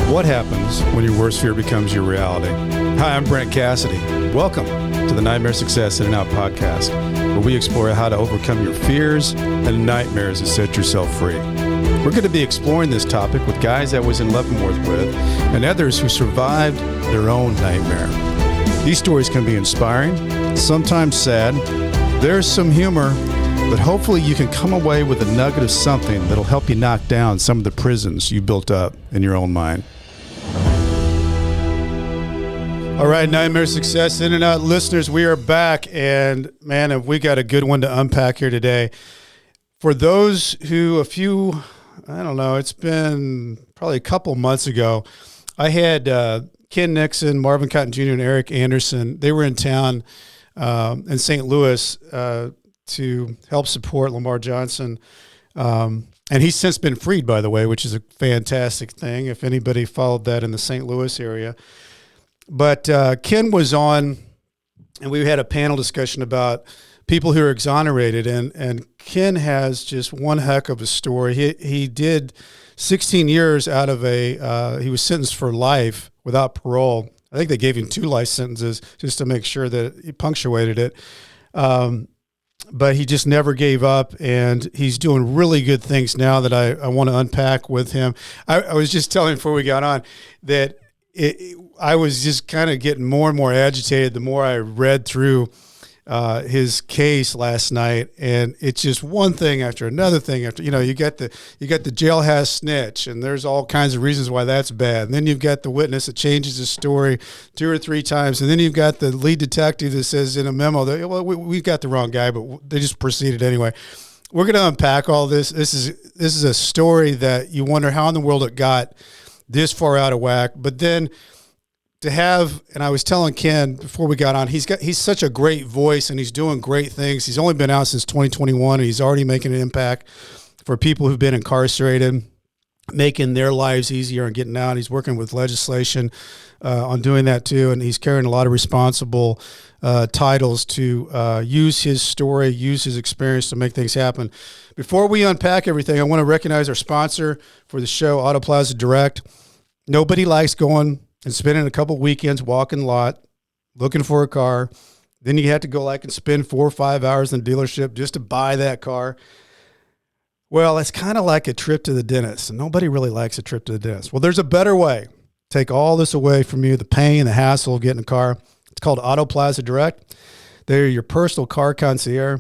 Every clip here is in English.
What happens when your worst fear becomes your reality? Hi, I'm Brent Cassidy. Welcome to the Nightmare Success In and Out podcast, where we explore how to overcome your fears and nightmares and set yourself free. We're going to be exploring this topic with guys I was in Leavenworth with and others who survived their own nightmare. These stories can be inspiring, sometimes sad. There's some humor, but hopefully you can come away with a nugget of something that'll help you knock down some of the prisons you built up in your own mind. All right, Nightmare Success In and Out listeners, we are back, and man, have we got a good one to unpack here today. For those who it's been probably a couple months ago, I had Ken Nixon, Marvin Cotton Jr., and Eric Anderson. They were in town in St. Louis to help support Lamar Johnson. And he's since been freed, by the way, which is a fantastic thing, if anybody followed that in the St. Louis area. But Ken was on, and we had a panel discussion about people who are exonerated, and Ken has just one heck of a story. He did 16 years out of he was sentenced for life without parole. I think they gave him 2 life sentences just to make sure that he punctuated it. But he just never gave up, and he's doing really good things now that I want to unpack with him. I was just telling him before we got on that I was just kind of getting more and more agitated the more I read through his case last night, and it's just one thing after another thing after. You got the jailhouse snitch, and there's all kinds of reasons why that's bad. And then you've got the witness that changes his story 2 or 3 times, and then you've got the lead detective that says in a memo that we got the wrong guy, but they just proceeded anyway. We're going to unpack all this. This is a story that you wonder how in the world it got this far out of whack, but then to have, and I was telling Ken before we got on, he's such a great voice and he's doing great things. He's only been out since 2021 and he's already making an impact for people who've been incarcerated, making their lives easier and getting out. He's working with legislation on doing that too, and he's carrying a lot of responsible titles to use his story, use his experience to make things happen. Before we unpack everything, I want to recognize our sponsor for the show, Auto Plaza Direct. Nobody likes going and spending a couple weekends walking the lot, looking for a car. Then you have to go and spend 4 or 5 hours in the dealership just to buy that car. Well, it's kind of like a trip to the dentist, and nobody really likes a trip to the dentist. Well, there's a better way. Take all this away from you, the pain, the hassle of getting a car. It's called Auto Plaza Direct. They're your personal car concierge.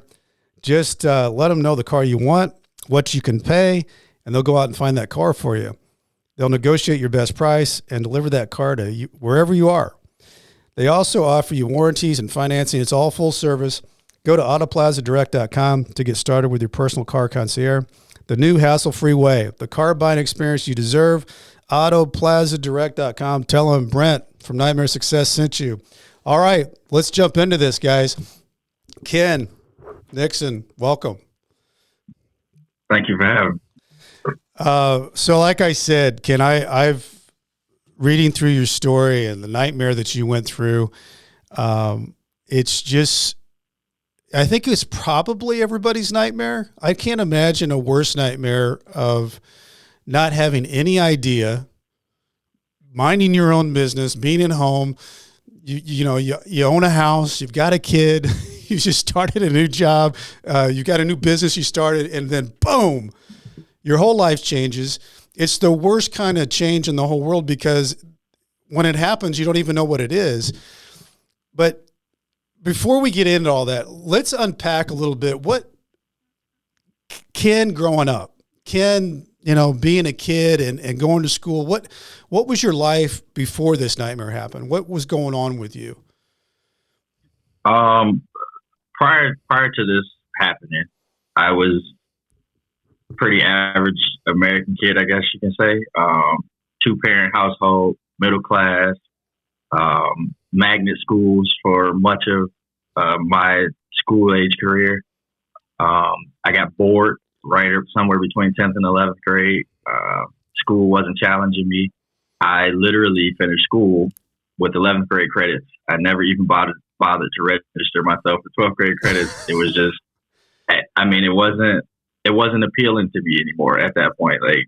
Just let them know the car you want, what you can pay, and they'll go out and find that car for you. They'll negotiate your best price and deliver that car to you wherever you are. They also offer you warranties and financing. It's all full service. Go to autoplazadirect.com to get started with your personal car concierge. The new hassle-free way, the car buying experience you deserve. Autoplazadirect.com. Tell them Brent from Nightmare Success sent you. All right, let's jump into this, guys. Ken Nixon, welcome. Thank you for having me. So like I said, Ken, I've reading through your story and the nightmare that you went through. It's just, I think it's probably everybody's nightmare. I can't imagine a worse nightmare of not having any idea, minding your own business, being at home. You own a house, you've got a kid, you just started a new job, you got a new business you started, and then boom, your whole life changes. It's the worst kind of change in the whole world because when it happens, you don't even know what it is. But before we get into all that, let's unpack a little bit what Ken growing up, Ken, being a kid and going to school. What was your life before this nightmare happened? What was going on with you? Prior to this happening, I was pretty average American kid, I guess you can say. 2-parent household, middle class, magnet schools for much of my school age career. I got bored somewhere between 10th and 11th grade. School wasn't challenging me. I literally finished school with 11th grade credits. I never even bothered to register myself for 12th grade credits. It was just, it wasn't appealing to me anymore at that point. Like,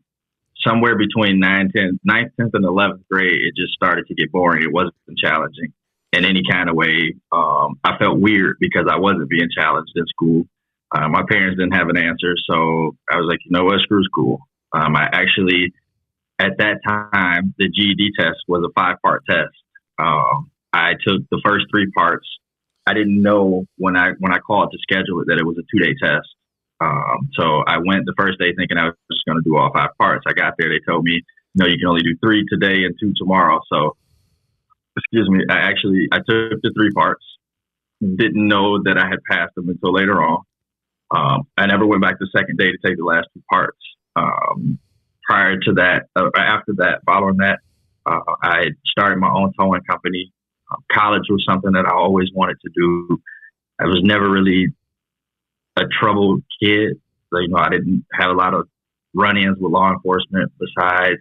somewhere between 9th, 10th, and 11th grade, it just started to get boring. It wasn't challenging in any kind of way. I felt weird because I wasn't being challenged in school. My parents didn't have an answer, so I was like, you know what, screw school. I actually, at that time, the GED test was a 5-part test. I took the first 3 parts. I didn't know when I called to schedule it that it was a 2-day test. So I went the first day thinking I was just going to do all 5 parts. I got there, they told me, no, you can only do 3 today and 2 tomorrow. So, excuse me, I took the 3 parts. Didn't know that I had passed them until later on. I never went back the second day to take the last 2 parts. Prior to that, after that, following that, I started my own towing company. College was something that I always wanted to do. I was never really a troubled kid. So, I didn't have a lot of run-ins with law enforcement besides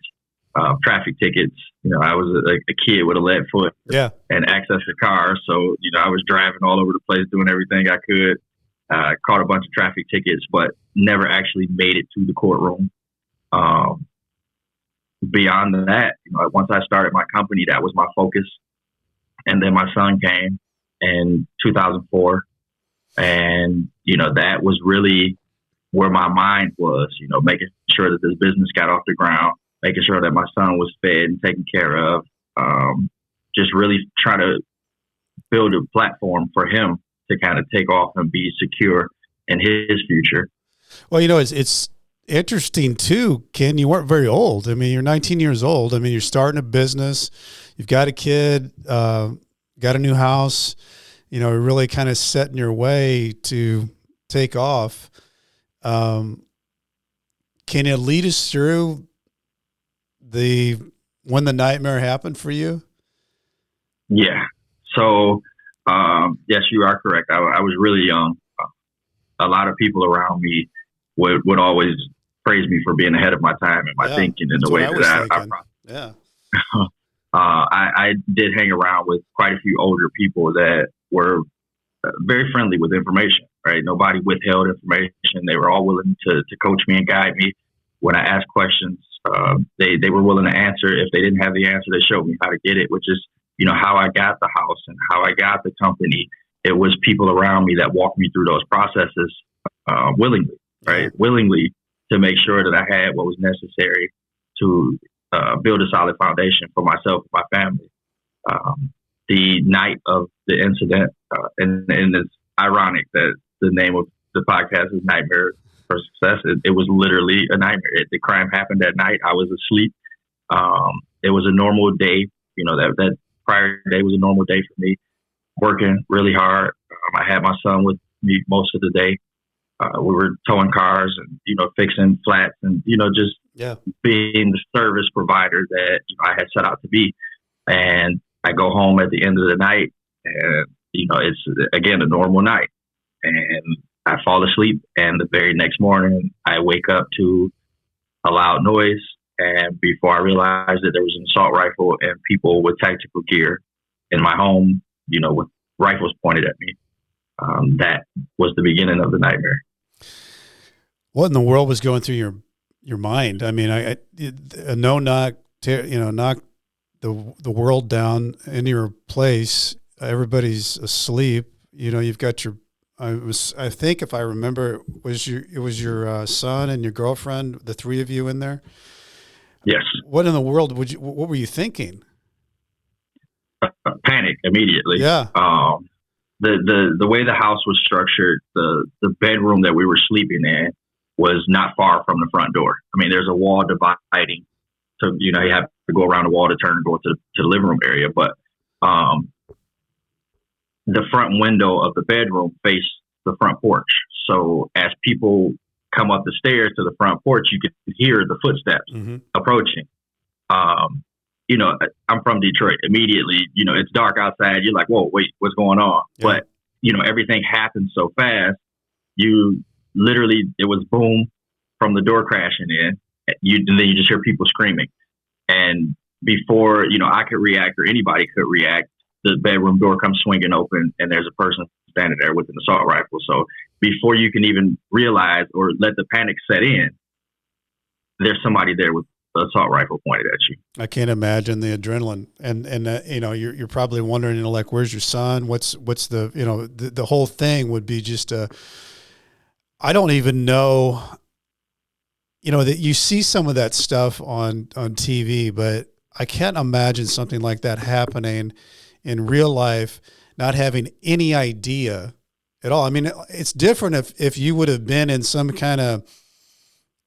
traffic tickets. I was a kid with a lead foot and access to cars. So, I was driving all over the place, doing everything I could. Caught a bunch of traffic tickets, but never actually made it to the courtroom. Beyond that, once I started my company, that was my focus. And then my son came in 2004. And, that was really where my mind was, making sure that this business got off the ground, making sure that my son was fed and taken care of, just really trying to build a platform for him to kind of take off and be secure in his future. Well, it's interesting too, Ken. You weren't very old. I mean, you're 19 years old. I mean, you're starting a business. You've got a kid, got a new house. Really kind of setting your way to take off. Can you lead us through when the nightmare happened for you? Yeah. So, yes, you are correct. I was really young. A lot of people around me would always praise me for being ahead of my time and my thinking in the way that I did hang around with quite a few older people that were very friendly with information, right? Nobody withheld information. They were all willing to coach me and guide me. When I asked questions, they were willing to answer. If they didn't have the answer, they showed me how to get it, which is, how I got the house and how I got the company. It was people around me that walked me through those processes willingly, right? Willingly to make sure that I had what was necessary to build a solid foundation for myself and my family. The night of the incident, and it's ironic that the name of the podcast is Nightmare for Success. It was literally a nightmare. The crime happened that night. I was asleep. It was a normal day. That prior day was a normal day for me, working really hard. I had my son with me most of the day. We were towing cars and, fixing flats and, just being the service provider that I had set out to be. And I go home at the end of the night and, it's, again, a normal night. And I fall asleep. And the very next morning, I wake up to a loud noise. And before I realized it, there was an assault rifle and people with tactical gear in my home, with rifles pointed at me. That was the beginning of the nightmare. What in the world was going through your mind? I mean, a knock the world down in your place. Everybody's asleep. You've got I think if I remember, it was your son and your girlfriend, the 3 of you in there. Yes. What in the world what were you thinking? Panic immediately. Yeah. The way the house was structured, the bedroom that we were sleeping in was not far from the front door. I mean, there's a wall dividing. So, you have to go around the wall to turn and go to the living room area. But the front window of the bedroom faced the front porch. So as people come up the stairs to the front porch, you could hear the footsteps approaching. I'm from Detroit. Immediately, it's dark outside. You're like, whoa, wait, what's going on? Yeah. But, everything happened so fast. It was boom from the door crashing in. And then you just hear people screaming. And before, I could react or anybody could react, the bedroom door comes swinging open and there's a person standing there with an assault rifle. So before you can even realize or let the panic set in, there's somebody there with assault rifle pointed at you. I can't imagine the adrenaline, and you're probably wondering, like, where's your son? What's the, the whole thing would be just I don't even know, that you see some of that stuff on TV, but I can't imagine something like that happening in real life, not having any idea at all. I mean, it's different if you would have been in some kind of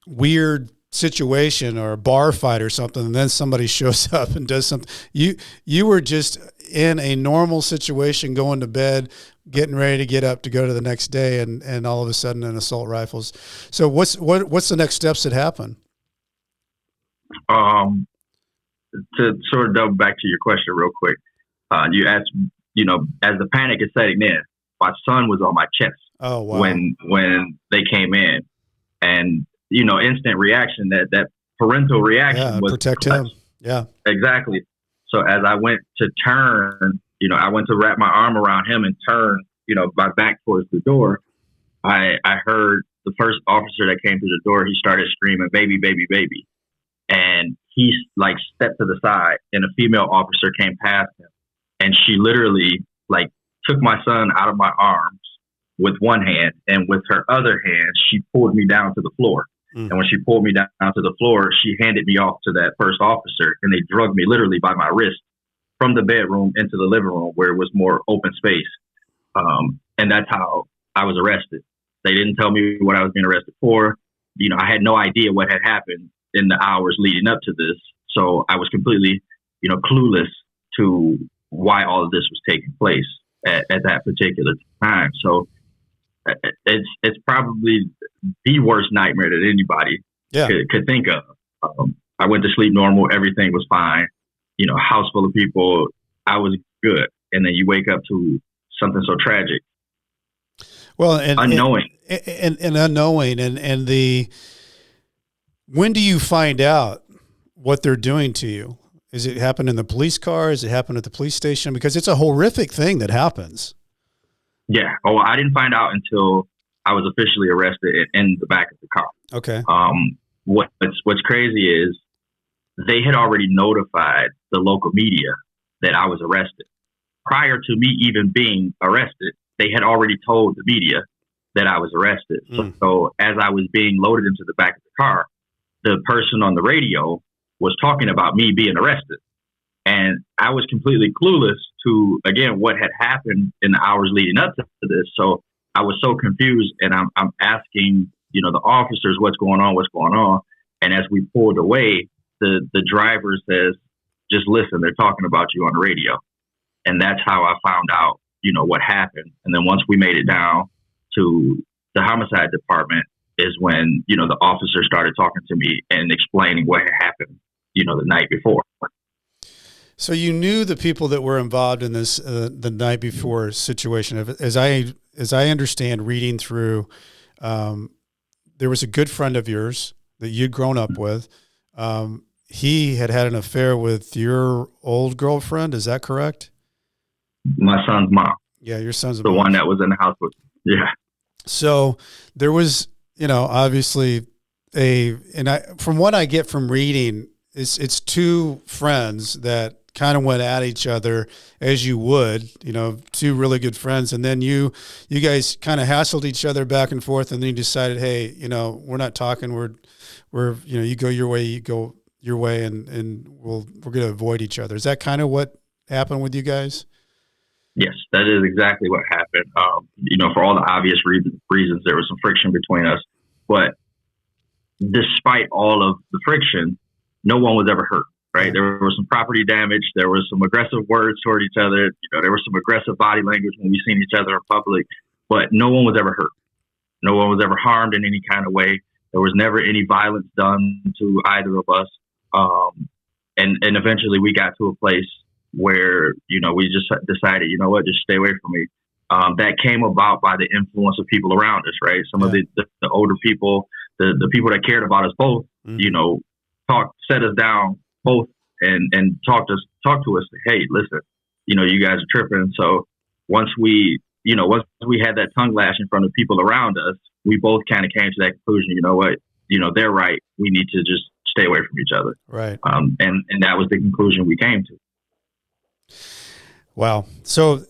weird situation or a bar fight or something, and then somebody shows up and does something. You were just in a normal situation, going to bed, getting ready to get up to go to the next day, and all of a sudden an assault rifles. So what's the next steps that happen? To sort of double back to your question real quick, you asked, as the panic is setting in, my son was on my chest. Oh, wow. When they came in, and instant reaction, that parental reaction was protect him. Yeah, exactly. So as I went to turn, I went to wrap my arm around him and turn, my back towards the door. I heard the first officer that came through the door. He started screaming, "Baby, baby, baby," and he like stepped to the side, and a female officer came past him, and she literally like took my son out of my arms with one hand, and with her other hand, she pulled me down to the floor. And when she pulled me down to the floor, she handed me off to that first officer, and they drugged me literally by my wrist from the bedroom into the living room where it was more open space. And that's how I was arrested. They didn't tell me what I was being arrested for. I had no idea what had happened in the hours leading up to this. So I was completely, clueless to why all of this was taking place at that particular time. So it's probably the worst nightmare that anybody could think of. I went to sleep normal. Everything was fine. House full of people. I was good. And then you wake up to something so tragic. Well, and unknowing. And unknowing. And when do you find out what they're doing to you? Is it happen in the police car? Is it happen at the police station? Because it's a horrific thing that happens. Yeah. Oh, I didn't find out until I was officially arrested in the back of the car. Okay. What's crazy is they had already notified the local media that I was arrested. Prior to me even being arrested, they had already told the media that I was arrested. So as I was being loaded into the back of the car, the person on the radio was talking about me being arrested. And I was completely clueless to, again, what had happened in the hours leading up to this. So I was so confused, and I'm asking, the officers, what's going on? And as we pulled away, the driver says, "Just listen, they're talking about you on the radio." And that's how I found out, what happened. And then once we made it down to the homicide department is when, the officer started talking to me and explaining what had happened, the night before. So you knew the people that were involved in this the night before situation. As I understand, reading through, there was a good friend of yours that you'd grown up with. He had an affair with your old girlfriend. Is that correct? My son's mom. Yeah, your son's the mom. One that was in the house with. Yeah. So there was, obviously from what I get from reading, it's two friends that kind of went at each other as you would, two really good friends. And then you guys kind of hassled each other back and forth. And then you decided, hey, we're not talking. We're, you go your way, you go your way, and we're going to avoid each other. Is that kind of what happened with you guys? Yes, that is exactly what happened. For all the obvious reasons, there was some friction between us, but despite all of the friction, no one was ever hurt. Right. There was some property damage. There was some aggressive words toward each other. There was some aggressive body language when we seen each other in public, but no one was ever hurt. No one was ever harmed in any kind of way. There was never any violence done to either of us. And eventually we got to a place where, we just decided, just stay away from me. That came about by the influence of people around us, right? Some of the older people, the people that cared about us both, set us down both and talk to us. Hey, listen, you guys are tripping. So once we had that tongue lash in front of people around us, we both kind of came to that conclusion. You know what? They're right. We need to just stay away from each other. Right. And that was the conclusion we came to. Wow. So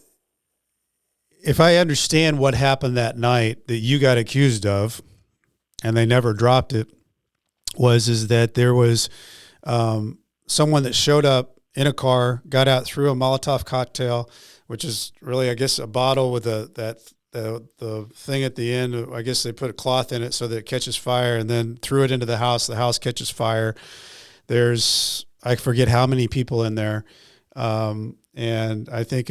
if I understand what happened that night that you got accused of, and they never dropped it, is that there was someone that showed up in a car, got out, threw a Molotov cocktail, which is really, I guess, a bottle with the thing at the end. I guess they put a cloth in it so that it catches fire, and then threw it into the house. The house catches fire. There's, I forget how many people in there. And I think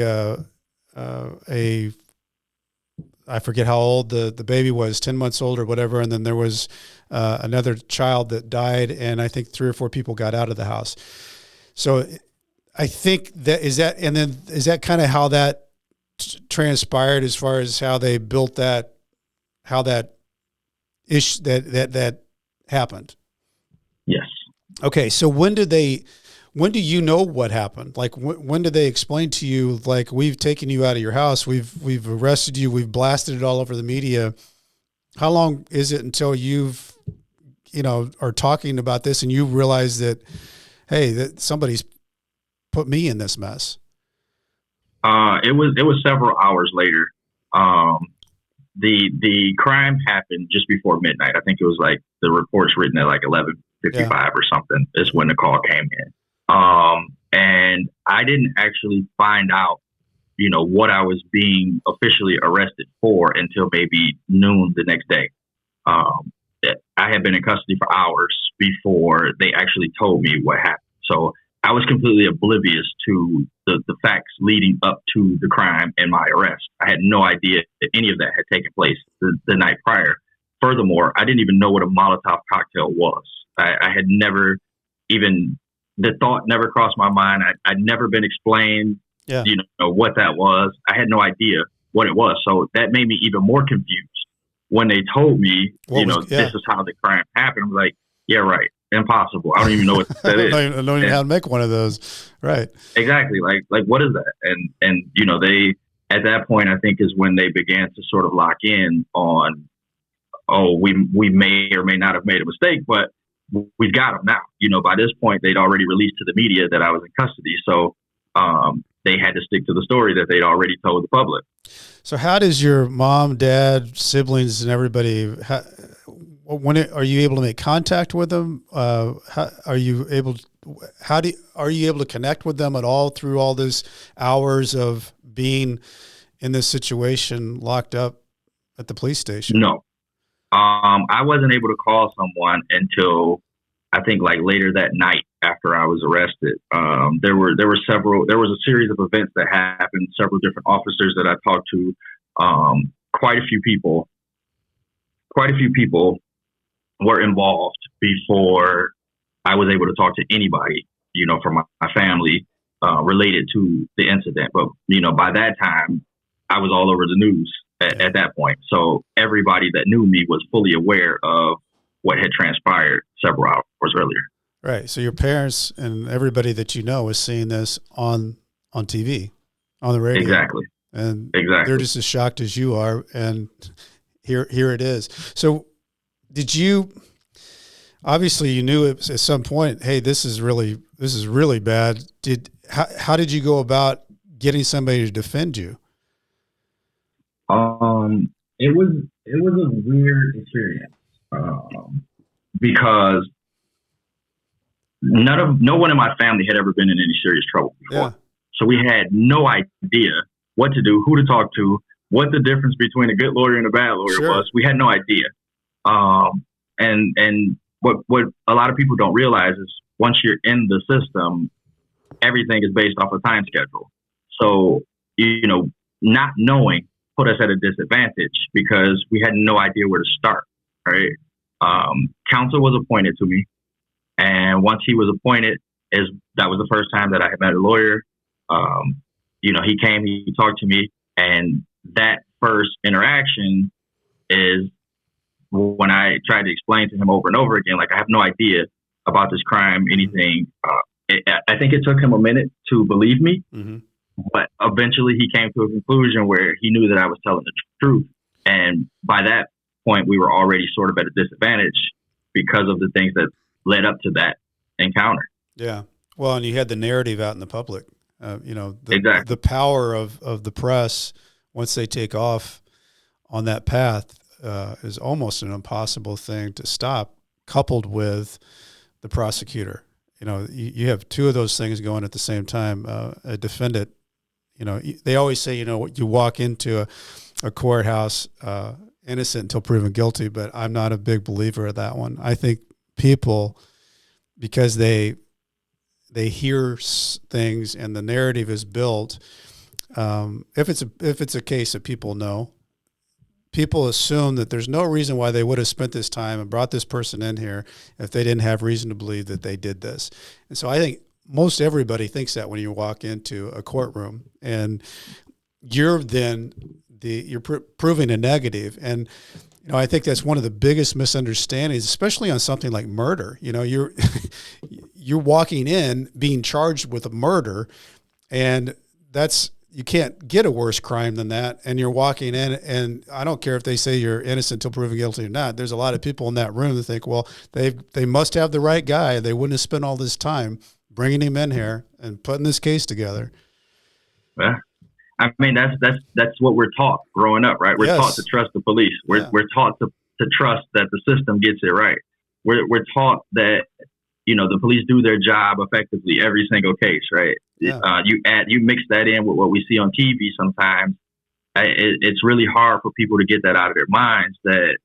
I forget how old the baby was, 10 months old or whatever. And then there was another child that died, and I think 3 or 4 people got out of the house. So I think is that kind of how that transpired as far as how they built that, how that happened? Yes. Okay. So when do you know what happened? Like, when did they explain to you, like, we've taken you out of your house, we've arrested you, we've blasted it all over the media? How long is it until are talking about this and you realize that, hey, that somebody's put me in this mess? It was several hours later. The crime happened just before midnight. I think it was like the report's written at like 11:55 or something is when the call came in. And I didn't actually find out, what I was being officially arrested for until maybe noon the next day. I had been in custody for hours before they actually told me what happened. So I was completely oblivious to the facts leading up to the crime and my arrest. I had no idea that any of that had taken place the night prior. Furthermore, I didn't even know what a Molotov cocktail was. I had never even, the thought never crossed my mind. I'd never been explained, what that was. I had no idea what it was. So that made me even more confused when they told me, this is how the crime happened. I'm like, yeah, right. Impossible. I don't even know what that is. I don't even know how to make one of those. Right. Exactly. Like what is that? And they, at that point, I think is when they began to sort of lock in on, we may or may not have made a mistake, but we've got them now. By this point, they'd already released to the media that I was in custody. So they had to stick to the story that they'd already told the public. So how does your mom, dad, siblings, and everybody, are you able to make contact with them? Are you able to connect with them at all through all these hours of being in this situation, locked up at the police station? No. I wasn't able to call someone until I think like later that night after I was arrested. There was a series of events that happened, several different officers that I talked to, quite a few people were involved before I was able to talk to anybody, from my family, related to the incident. But, by that time I was all over the news at that point. So everybody that knew me was fully aware of what had transpired several hours earlier. Right. So your parents and everybody that is seeing this on TV, on the radio. Exactly. And they're just as shocked as you are. And here it is. So obviously you knew at some point, hey, this is really bad. How did you go about getting somebody to defend you? It was a weird experience, because no one in my family had ever been in any serious trouble before. Yeah. So we had no idea what to do, who to talk to, what the difference between a good lawyer and a bad lawyer was. We had no idea. And what a lot of people don't realize is once you're in the system, everything is based off a time schedule. So, not knowing put us at a disadvantage because we had no idea where to start, right? Counsel was appointed to me. And once he was appointed, that was the first time that I had met a lawyer. He came, he talked to me, and that first interaction is when I tried to explain to him over and over again, like, I have no idea about this crime, anything. I think it took him a minute to believe me, but eventually he came to a conclusion where he knew that I was telling the truth. And by that point, we were already sort of at a disadvantage because of the things that led up to that encounter. Yeah. Well, and you had the narrative out in the public. Exactly. The power of the press once they take off on that path is almost an impossible thing to stop. Coupled with the prosecutor, you have two of those things going at the same time. A defendant, they always say, you walk into a courthouse innocent until proven guilty, but I'm not a big believer of that one. I think people, because they hear things and the narrative is built. If it's a case that people know, people assume that there's no reason why they would have spent this time and brought this person in here if they didn't have reason to believe that they did this. And so I think most everybody thinks that when you walk into a courtroom, and you're proving a negative. And I think that's one of the biggest misunderstandings, especially on something like murder. You're walking in being charged with a murder, and you can't get a worse crime than that. And you're walking in, and I don't care if they say you're innocent until proven guilty or not. There's a lot of people in that room that think, well, they must have the right guy. They wouldn't have spent all this time bringing him in here and putting this case together. Yeah. I mean, that's what we're taught growing up, right? We're taught to trust the police. We're taught to trust that the system gets it right. We're taught that, the police do their job effectively every single case, right? Yeah. You mix that in with what we see on TV sometimes. It's really hard for people to get that out of their minds that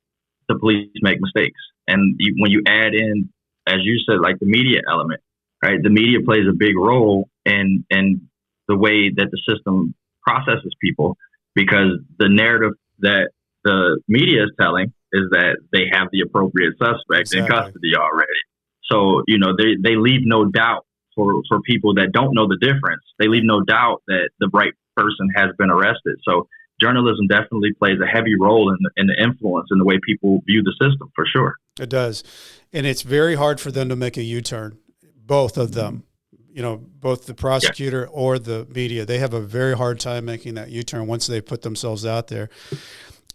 the police make mistakes. And when you add in, as you said, like the media element, right? The media plays a big role in the way that the system processes people, because the narrative that the media is telling is that they have the appropriate suspect in custody already. So, they leave no doubt for people that don't know the difference. They leave no doubt that the right person has been arrested. So journalism definitely plays a heavy role in the influence in the way people view the system, for sure. It does. And it's very hard for them to make a U-turn, both of them. Both the prosecutor or the media, they have a very hard time making that U-turn once they put themselves out there.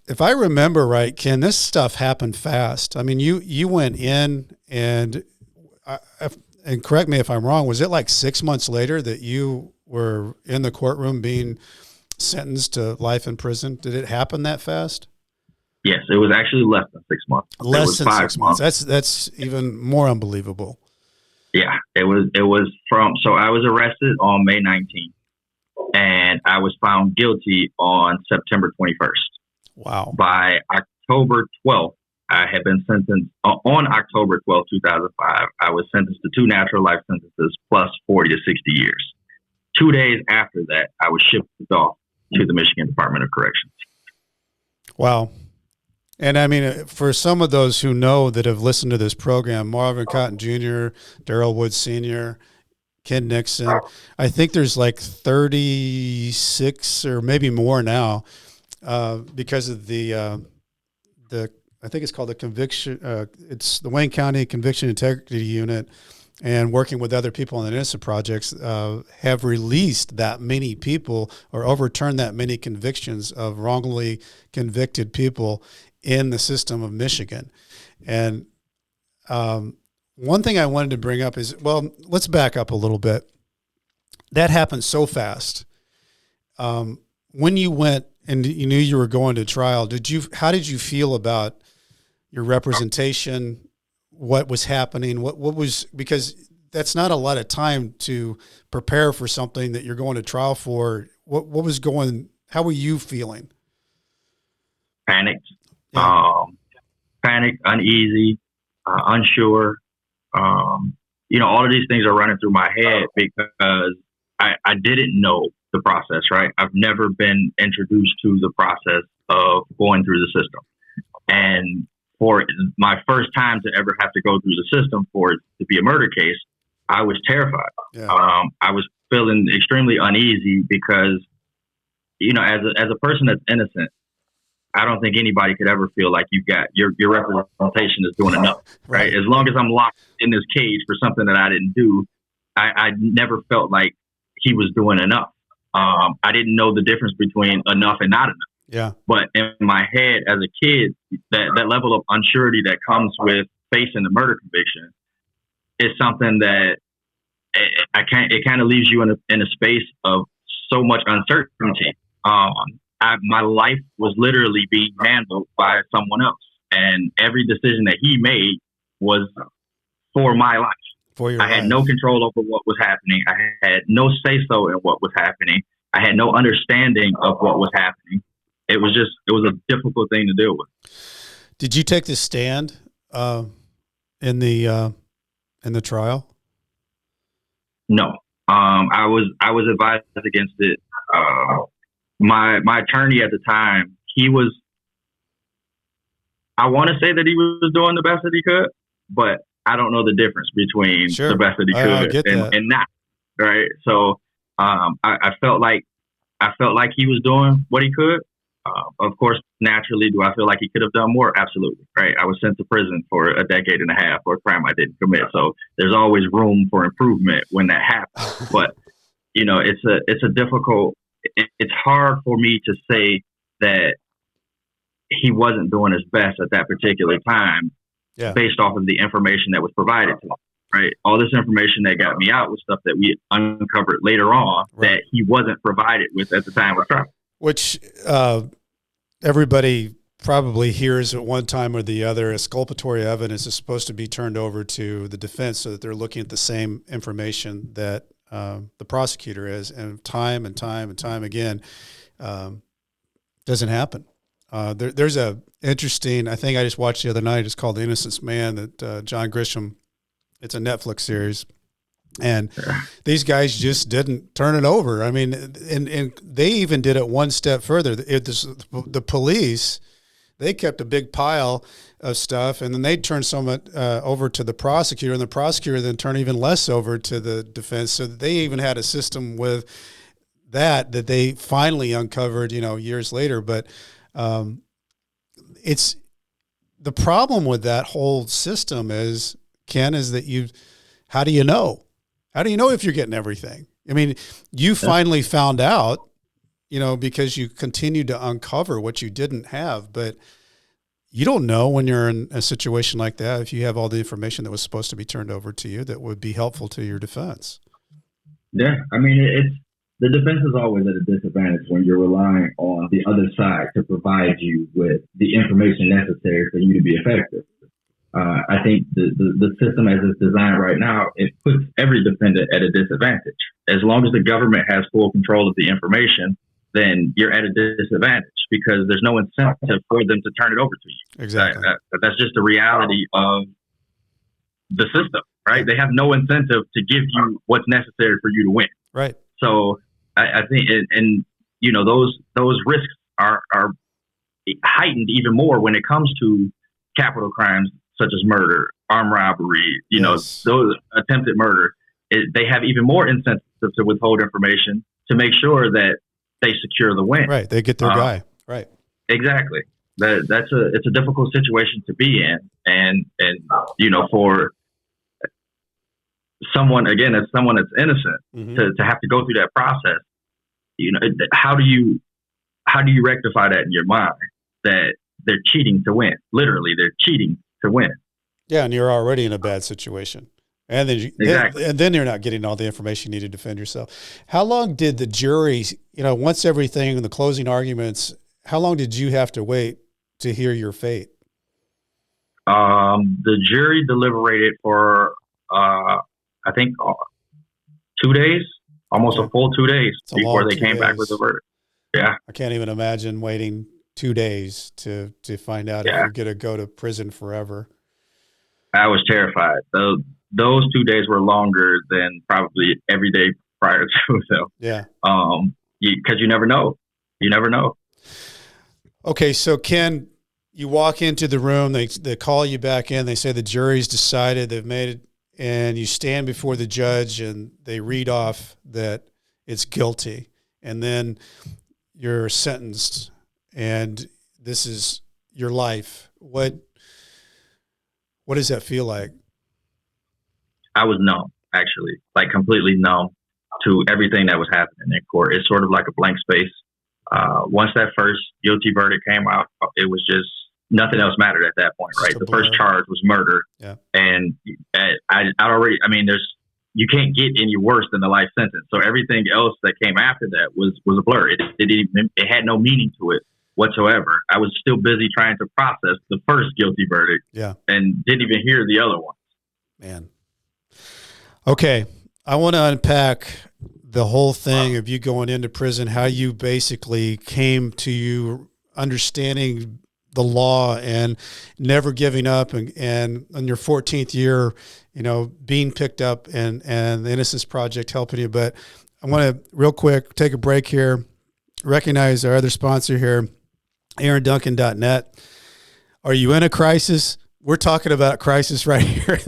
If I remember right, Ken, this stuff happened fast. I mean, you went in and correct me if I'm wrong, was it like 6 months later that you were in the courtroom being sentenced to life in prison? Did it happen that fast? Yes, it was actually less than 6 months. Less than 6 months. That's even more unbelievable. Yeah, it was so I was arrested on May 19th, and I was found guilty on September 21st. Wow. By October 12th, I had been sentenced on October 12th, 2005. I was sentenced to 2 natural life sentences plus 40 to 60 years. 2 days after that, I was shipped off to the Michigan Department of Corrections. Wow. And I mean, for some of those who know that have listened to this program, Marvin Cotton Jr., Darrell Woods Sr., Ken Nixon, I think there's like 36 or maybe more now because of the I think it's called the conviction. It's the Wayne County Conviction Integrity Unit, and working with other people on the Innocence Projects have released that many people or overturned that many convictions of wrongly convicted people in the system of Michigan. And one thing I wanted to bring up is, well, let's back up a little bit. That happened so fast. When you went and you knew you were going to trial, how did you feel about your representation, what was happening, what was, because that's not a lot of time to prepare for something that you're going to trial for. What was going, how were you feeling? Panicked, uneasy, unsure. All of these things are running through my head because I didn't know the process, right? I've never been introduced to the process of going through the system. And for my first time to ever have to go through the system for it to be a murder case, I was terrified. Yeah. I was feeling extremely uneasy because, as a person that's innocent, I don't think anybody could ever feel like you got your representation is doing enough, right? As long as I'm locked in this cage for something that I didn't do, I never felt like he was doing enough. I didn't know the difference between enough and not enough. Yeah. But in my head as a kid, that level of unsurety that comes with facing the murder conviction, it's something that it kind of leaves you in a space of so much uncertainty. My life was literally being handled by someone else, and every decision that he made was for my life. For your I had life. no control over what was happening. I had no say so in what was happening. I had no understanding of what was happening. It was a difficult thing to deal with. Did you take the stand in the trial? No, I was advised against it. My attorney at the time, I want to say that he was doing the best that he could, but I don't know the difference between the best that he could and not. Right. So I felt like he was doing what he could. Of course, naturally, do I feel like he could have done more? Absolutely. Right. I was sent to prison for a decade and a half for a crime I didn't commit. So there's always room for improvement when that happens. But it's a difficult. It's hard for me to say that he wasn't doing his best at that particular time, based off of the information that was provided to him. Right. All this information that got me out was stuff that we uncovered later on that he wasn't provided with at the time of trial. Which everybody probably hears at one time or the other. Exculpatory evidence is supposed to be turned over to the defense so that they're looking at the same information that the prosecutor is, and time again doesn't happen. There's a interesting, I think I just watched the other night, it's called The Innocence Man, that John Grisham, it's a Netflix series. And these guys just didn't turn it over. I mean, and they even did it one step further. The police, they kept a big pile of stuff, and then they'd turn some over to the prosecutor, and the prosecutor then turned even less over to the defense. So they even had a system with that they finally uncovered, years later. But it's the problem with that whole system is, Ken, is that how do you know? How do you know if you're getting everything? I mean, you finally found out, because you continued to uncover what you didn't have, but you don't know when you're in a situation like that if you have all the information that was supposed to be turned over to you that would be helpful to your defense. Yeah, I mean, the defense is always at a disadvantage when you're relying on the other side to provide you with the information necessary for you to be effective. I think the system as it's designed right now, it puts every defendant at a disadvantage. As long as the government has full control of the information, then you're at a disadvantage because there's no incentive for them to turn it over to you. Exactly. That's just the reality of the system, right? They have no incentive to give you what's necessary for you to win. Right. So I think, those risks are heightened even more when it comes to capital crimes such as murder, armed robbery, those attempted murder. They have even more incentive to withhold information to make sure that they secure the win. Right. They get their guy. Right. Exactly. It's a difficult situation to be in. And for someone, again, as someone that's innocent, mm-hmm. to have to go through that process, how do you rectify that in your mind that they're cheating to win? Literally, they're cheating to win. Yeah, and you're already in a bad situation. And then then you're not getting all the information you need to defend yourself. How long did the jury, once everything in the closing arguments, how long did you have to wait to hear your fate? The jury deliberated for, I think, 2 days, almost a full 2 days before they came back with the verdict. Yeah. I can't even imagine waiting 2 days to find out if you're going to go to prison forever. I was terrified. Those 2 days were longer than probably every day prior to. So, yeah. Because you never know. You never know. Okay. So Ken, you walk into the room, they call you back in. They say the jury's decided, they've made it, and you stand before the judge and they read off that it's guilty. And then you're sentenced and this is your life. What does that feel like? I was numb, actually, like completely numb to everything that was happening in court. It's sort of like a blank space. Once that first guilty verdict came out, it was just nothing else mattered at that point, right? Just a The first blur. charge was murder. Yeah. And I already, I mean, you can't get any worse than the life sentence. So everything else that came after that was a blur. It had no meaning to it whatsoever. I was still busy trying to process the first guilty verdict. Yeah. And didn't even hear the other one. Man. Okay. I want to unpack the whole thing of you going into prison, how you basically came to you understanding the law and never giving up, and in your 14th year, being picked up and the Innocence Project helping you. But I want to real quick take a break here, recognize our other sponsor here, AaronDuncan.net. Are you in a crisis? We're talking about crisis right here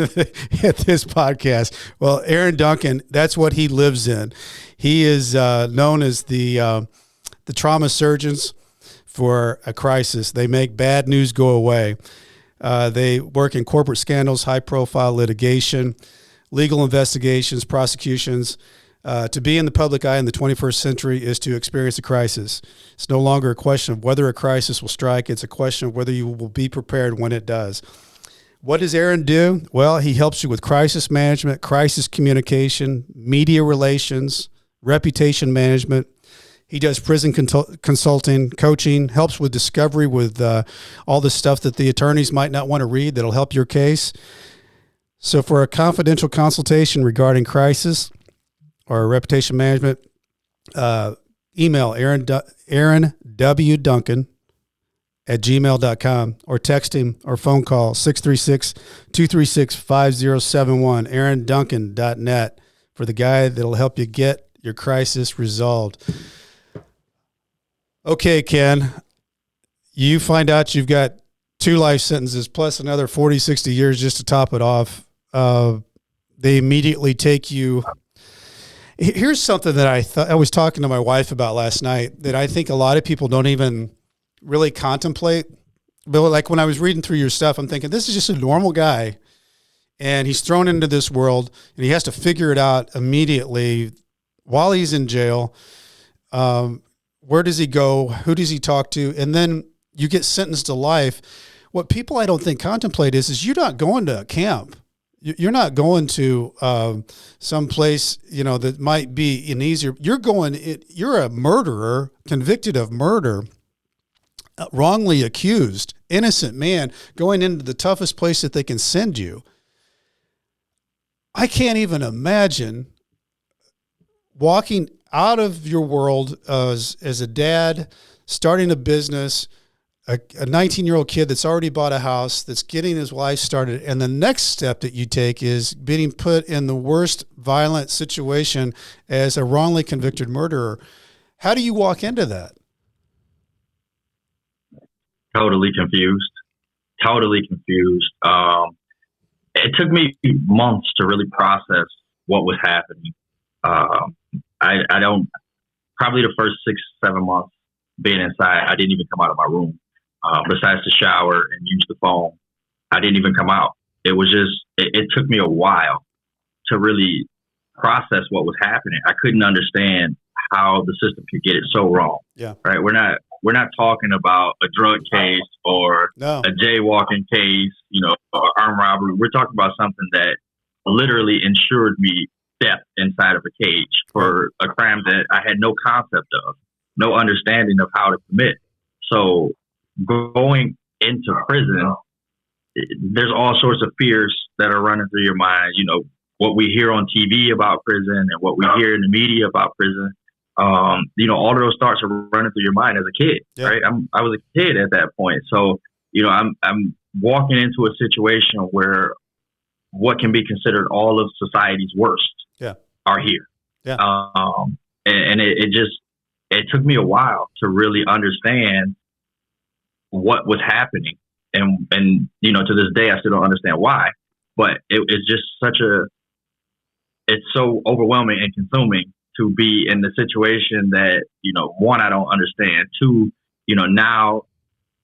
at this podcast. Well, Aaron Duncan, that's what he lives in. He is known as the trauma surgeons for a crisis. They make bad news go away. They work in corporate scandals, high-profile litigation, legal investigations, prosecutions. To be in the public eye in the 21st century is to experience a crisis. It's no longer a question of whether a crisis will strike. It's a question of whether you will be prepared when it does. What does Aaron do? Well, he helps you with crisis management, crisis communication, media relations, reputation management. He does prison consulting, coaching, helps with discovery with all the stuff that the attorneys might not want to read that'll help your case. So for a confidential consultation regarding crisis or reputation management, email Aaron W. Duncan at gmail.com or text him or phone call 636-236-5071, AaronDuncan.net for the guy that'll help you get your crisis resolved. Okay, Ken, you find out you've got 2 life sentences plus another 40, 60 years just to top it off. They immediately take you. Here's something that I was talking to my wife about last night that I think a lot of people don't even really contemplate. But like when I was reading through your stuff, I'm thinking this is just a normal guy and he's thrown into this world and he has to figure it out immediately while he's in jail. Where does he go? Who does he talk to? And then you get sentenced to life. What people I don't think contemplate is you're not going to a camp. You're not going to some place, that might be an easier. You're a murderer, convicted of murder, wrongly accused, innocent man going into the toughest place that they can send you. I can't even imagine walking out of your world as a dad, starting a business, a 19-year-old kid that's already bought a house, that's getting his life started, and the next step that you take is being put in the worst violent situation as a wrongly convicted murderer. How do you walk into that? Totally confused. It took me months to really process what was happening. I don't, probably the first 6-7 months being inside, I didn't even come out of my room. Besides to shower and use the phone, I didn't even come out. It was just, it took me a while to really process what was happening. I couldn't understand how the system could get it so wrong. Yeah. Right. We're not talking about a drug case or a jaywalking case, or armed robbery. We're talking about something that literally ensured me death inside of a cage for a crime that I had no concept of, no understanding of how to commit. So going into prison, there's all sorts of fears that are running through your mind. What we hear on TV about prison and what we hear in the media about prison. All of those thoughts are running through your mind as a kid, right? I was a kid at that point. So, I'm walking into a situation where what can be considered all of society's worst are here. Yeah. And it took me a while to really understand what was happening. And to this day, I still don't understand why, but it's just it's so overwhelming and consuming to be in the situation that, one, I don't understand. Two, now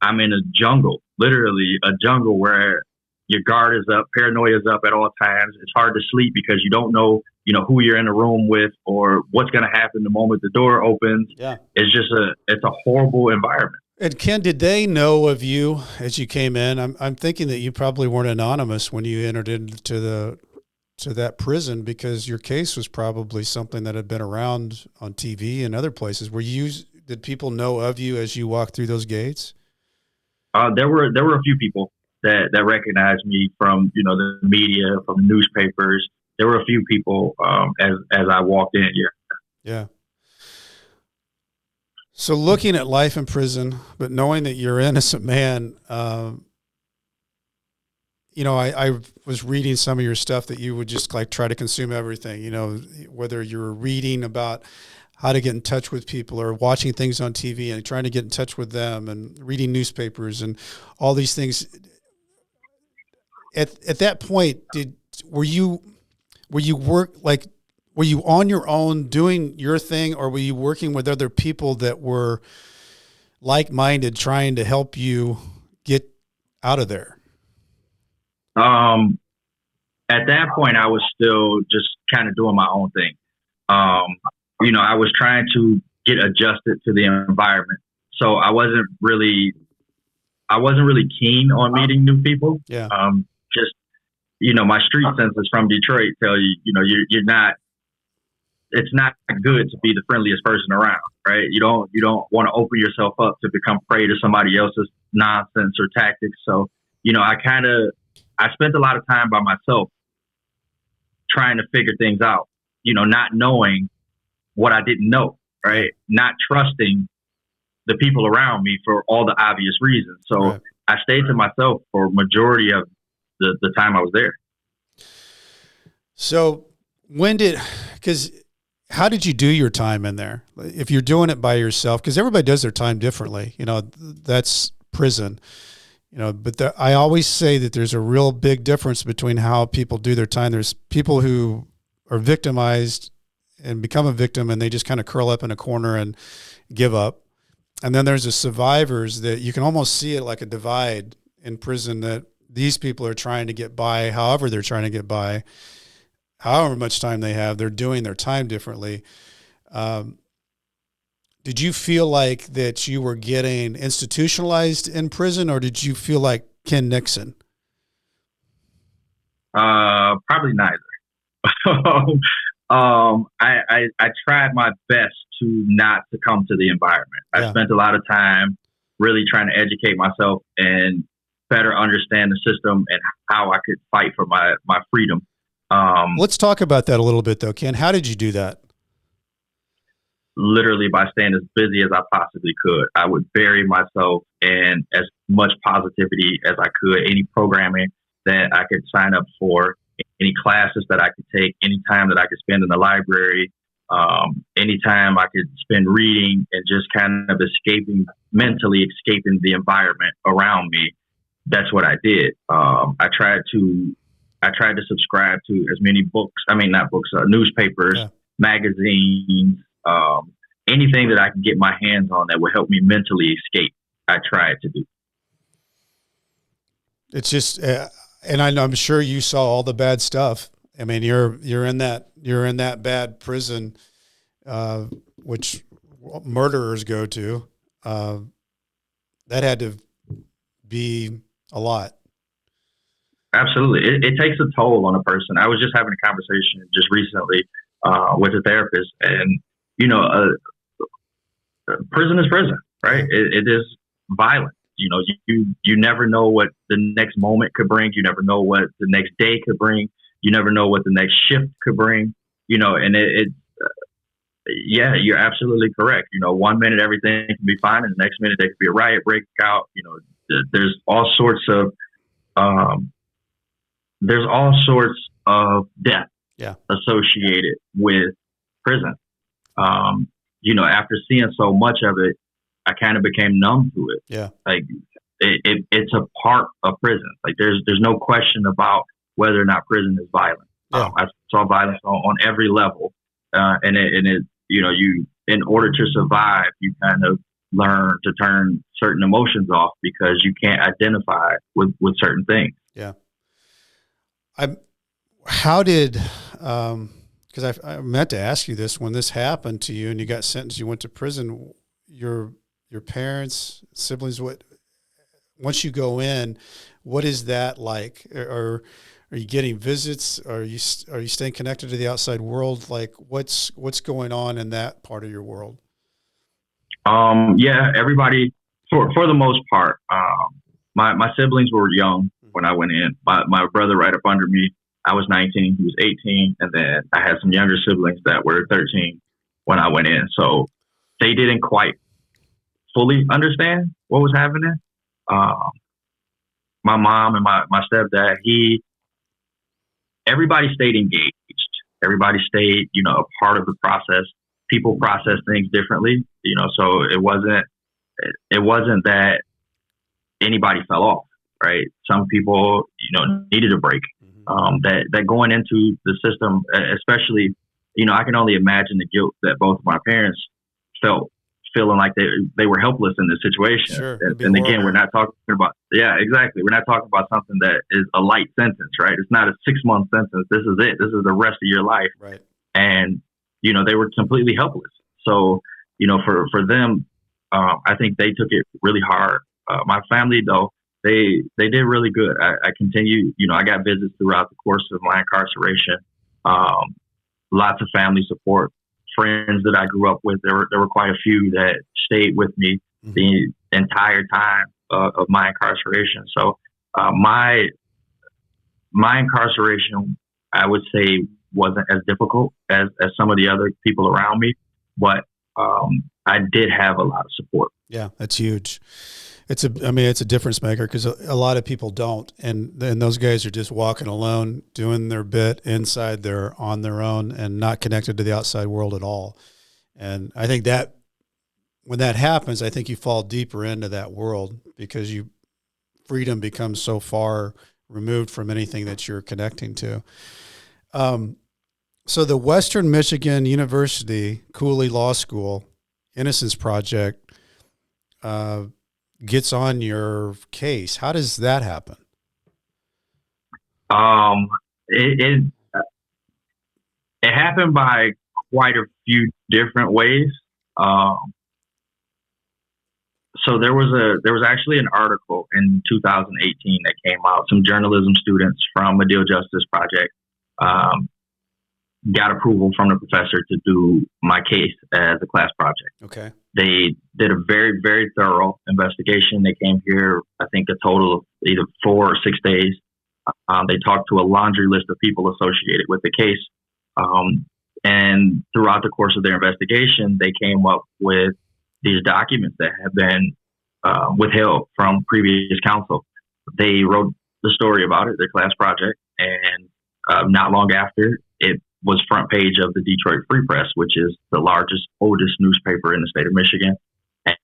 I'm in a jungle, literally a jungle where your guard is up, paranoia is up at all times. It's hard to sleep because you don't know, who you're in a room with or what's going to happen the moment the door opens. Yeah. It's just it's a horrible environment. And Ken, did they know of you as you came in? I'm thinking that you probably weren't anonymous when you entered into that prison, because your case was probably something that had been around on TV and other places. Did people know of you as you walked through those gates? There were a few people that recognized me from, the media, from the newspapers. There were a few people as I walked in. Yeah. So looking at life in prison, but knowing that you're an innocent man, I was reading some of your stuff that you would just like try to consume everything, whether you're reading about how to get in touch with people or watching things on TV and trying to get in touch with them and reading newspapers and all these things. At that point, were you on your own doing your thing, or were you working with other people that were like-minded trying to help you get out of there? At that point, I was still just kind of doing my own thing. I was trying to get adjusted to the environment. So I wasn't really keen on meeting new people. Yeah. My street senses from Detroit tell you, you're not, it's not good to be the friendliest person around, right? You don't want to open yourself up to become prey to somebody else's nonsense or tactics. So, I spent a lot of time by myself trying to figure things out, not knowing what I didn't know, right? Not trusting the people around me for all the obvious reasons. So right. I stayed to myself for majority of the time I was there. So how did you do your time in there? If you're doing it by yourself, because everybody does their time differently, that's prison, but I always say that there's a real big difference between how people do their time. There's people who are victimized and become a victim and they just kind of curl up in a corner and give up. And then there's the survivors that you can almost see it like a divide in prison, that these people are trying to get by, however they're trying to get by, however much time they have, they're doing their time differently. Did you feel like that you were getting institutionalized in prison, or did you feel like Ken Nixon? Probably neither. I tried my best to not succumb to the environment. I spent a lot of time really trying to educate myself and better understand the system and how I could fight for my freedom. Let's talk about that a little bit, though, Ken. How did you do that? Literally by staying as busy as I possibly could. I would bury myself in as much positivity as I could, any programming that I could sign up for, any classes that I could take, any time that I could spend in the library, any time I could spend reading and just kind of mentally escaping the environment around me. That's what I did. I tried to subscribe to as many newspapers, magazines, anything that I could get my hands on that would help me mentally escape. I tried to do. It's just, and I'm sure you saw all the bad stuff. I mean, you're in that bad prison, which murderers go to. That had to be a lot. Absolutely. It takes a toll on a person. I was just having a conversation just recently with a therapist, and prison is prison, right? It is violent. You never know what the next moment could bring. You never know what the next day could bring. You never know what the next shift could bring. And you're absolutely correct. 1 minute everything can be fine, and the next minute there could be a riot break out. There's all sorts of death associated with prison. After seeing so much of it, I kind of became numb to it. Yeah. Like it's a part of prison. Like there's no question about whether or not prison is violent. Yeah. I saw violence on every level. And you, in order to survive, you kind of learn to turn certain emotions off because you can't identify with certain things. Yeah. Because I meant to ask you this, when this happened to you and you got sentenced, you went to prison, your your parents, siblings, once you go in, what is that like? Or are you getting visits? Are you staying connected to the outside world? Like what's going on in that part of your world? Yeah, everybody for the most part. My siblings were young when I went in. My brother right up under me, I was 19, he was 18, and then I had some younger siblings that were 13 when I went in. So they didn't quite fully understand what was happening. My mom and my stepdad, everybody stayed engaged. Everybody stayed, a part of the process. People process things differently, so it wasn't that anybody fell off, right? Some people, needed a break. That going into the system, especially, I can only imagine the guilt that both of my parents felt, feeling like they were helpless in this situation. Sure, and again, we're not talking about, yeah, exactly. We're not talking about something that is a light sentence, right? It's not a 6-month sentence. This is it. This is the rest of your life. Right. And, they were completely helpless. So, for them, I think they took it really hard. My family, though, they did really good. I continue, I got visits throughout the course of my incarceration. Lots of family support. Friends that I grew up with, there were quite a few that stayed with me the entire time of my incarceration. So my incarceration, I would say, wasn't as difficult as some of the other people around me, but I did have a lot of support. Yeah, that's huge. It's a difference maker because a lot of people don't, and those guys are just walking alone, doing their bit inside. They're on their own and not connected to the outside world at all. And I think that when that happens, I think you fall deeper into that world because freedom becomes so far removed from anything that you're connecting to. So the Western Michigan University Cooley Law School Innocence Project gets on your case. How does that happen? It happened by quite a few different ways. So there was actually an article in 2018 that came out. Some journalism students from Medill Justice Project got approval from the professor to do my case as a class project. Okay. They did a very, very thorough investigation. They came here, I think, a total of either 4 or 6 days. They talked to a laundry list of people associated with the case. And throughout the course of their investigation, they came up with these documents that have been withheld from previous counsel. They wrote the story about it, their class project, and not long after, it was front page of the Detroit Free Press, which is the largest, oldest newspaper in the state of Michigan.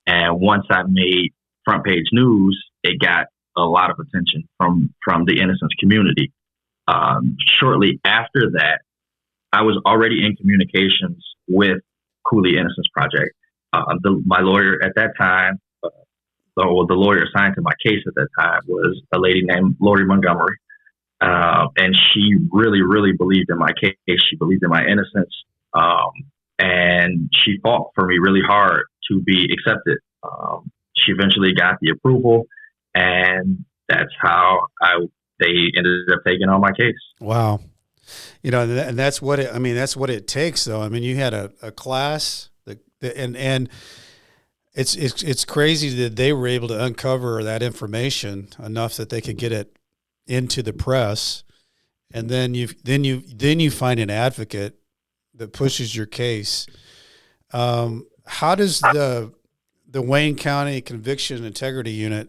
And once I made front page news, it got a lot of attention from the innocence community. Shortly after that, I was already in communications with Cooley Innocence Project. My lawyer at that time, the lawyer assigned to my case at that time was a lady named Lori Montgomery. And she really, really believed in my case. She believed in my innocence. And she fought for me really hard to be accepted. She eventually got the approval, and that's how they ended up taking on my case. Wow. And that's what it takes though. I mean, you had a class and it's crazy that they were able to uncover that information enough that they could get it into the press, and then you find an advocate that pushes your case. How does the Wayne County Conviction Integrity Unit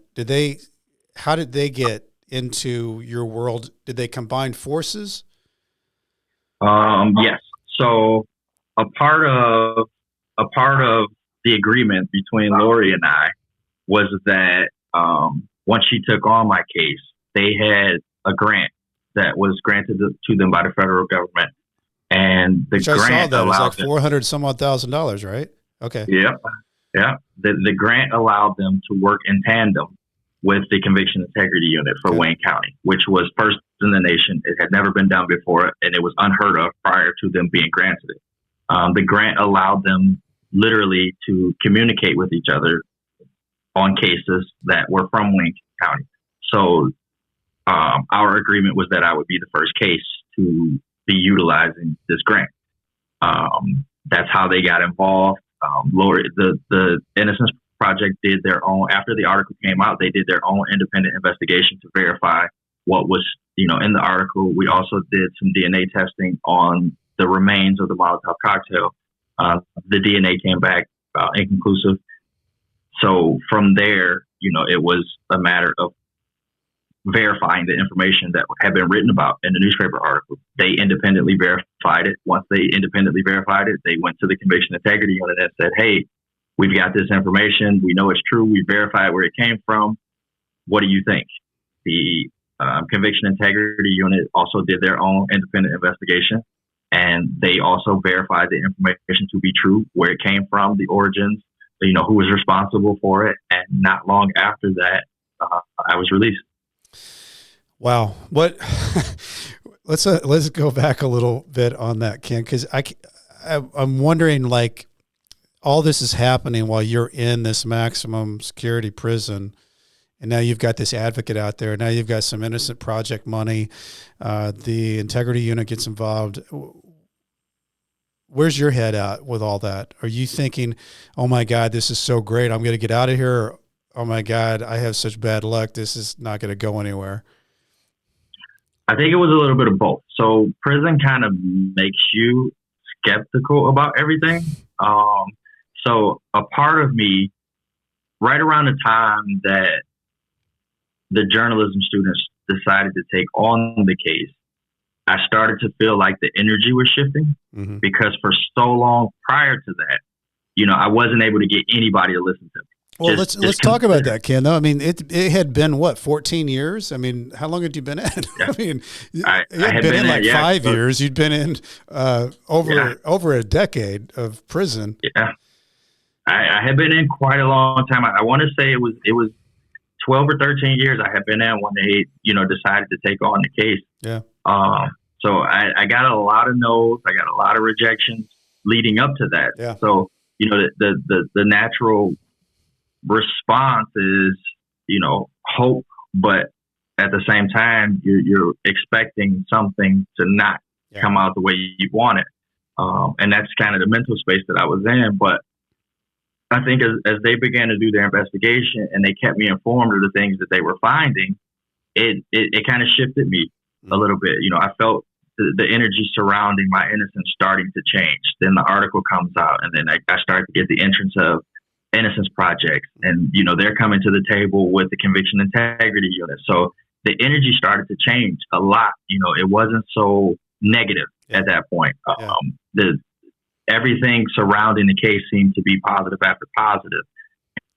how did they get into your world? Did they combine forces? Yes. So a part of the agreement between Lori and I was that once she took on my case, they had a grant that was granted to them by the federal government, and the grant I saw that. It was like $400,000, right? Okay. Yeah. The grant allowed them to work in tandem with the Conviction Integrity Unit for Wayne County, which was first in the nation. It had never been done before, and it was unheard of prior to them being granted it. The grant allowed them literally to communicate with each other on cases that were from Wayne County. So our agreement was that I would be the first case to be utilizing this grant. That's how they got involved. The Innocence Project did their own, after the article came out, they did their own independent investigation to verify what was, in the article. We also did some DNA testing on the remains of the Molotov cocktail. The DNA came back inconclusive. So from there, it was a matter of verifying the information that had been written about in the newspaper article. They independently verified it. Once they independently verified it, they went to the conviction integrity unit and said, hey, we've got this information. We know it's true. We verified where it came from. What do you think? The conviction integrity unit also did their own independent investigation, and they also verified the information to be true, where it came from, the origins, who was responsible for it. And not long after that, I was released. Wow. What? Let's go back a little bit on that, Ken, because I'm wondering, like, all this is happening while you're in this maximum security prison, and now you've got this advocate out there. Now you've got some Innocent Project money. The integrity unit gets involved. Where's your head at with all that? Are you thinking, oh my God, this is so great, I'm going to get out of here? Or, oh my God, I have such bad luck, this is not going to go anywhere? I think it was a little bit of both. So prison kind of makes you skeptical about everything. So a part of me, right around the time that the journalism students decided to take on the case, I started to feel like the energy was shifting, because for so long prior to that, I wasn't able to get anybody to listen to me. Well, let's talk about that, Ken, though. I mean, it had been, 14 years? I mean, how long had you been in? Yeah. I mean, I had been in like 5 years. You'd been in over a decade of prison. Yeah. I had been in quite a long time. I want to say it was 12 or 13 years I had been in when they, decided to take on the case. Yeah. So I got a lot of no's. I got a lot of rejections leading up to that. Yeah. So, the natural response is, hope, but at the same time, you're expecting something to not come out the way you want it. And that's kind of the mental space that I was in. But I think as they began to do their investigation and they kept me informed of the things that they were finding, it kind of shifted me a little bit. I felt the energy surrounding my innocence starting to change. Then the article comes out, and then I start to get the entrance of Innocence Project, and they're coming to the table with the conviction integrity unit. So the energy started to change a lot. It wasn't so negative at that point. Everything surrounding the case seemed to be positive after positive.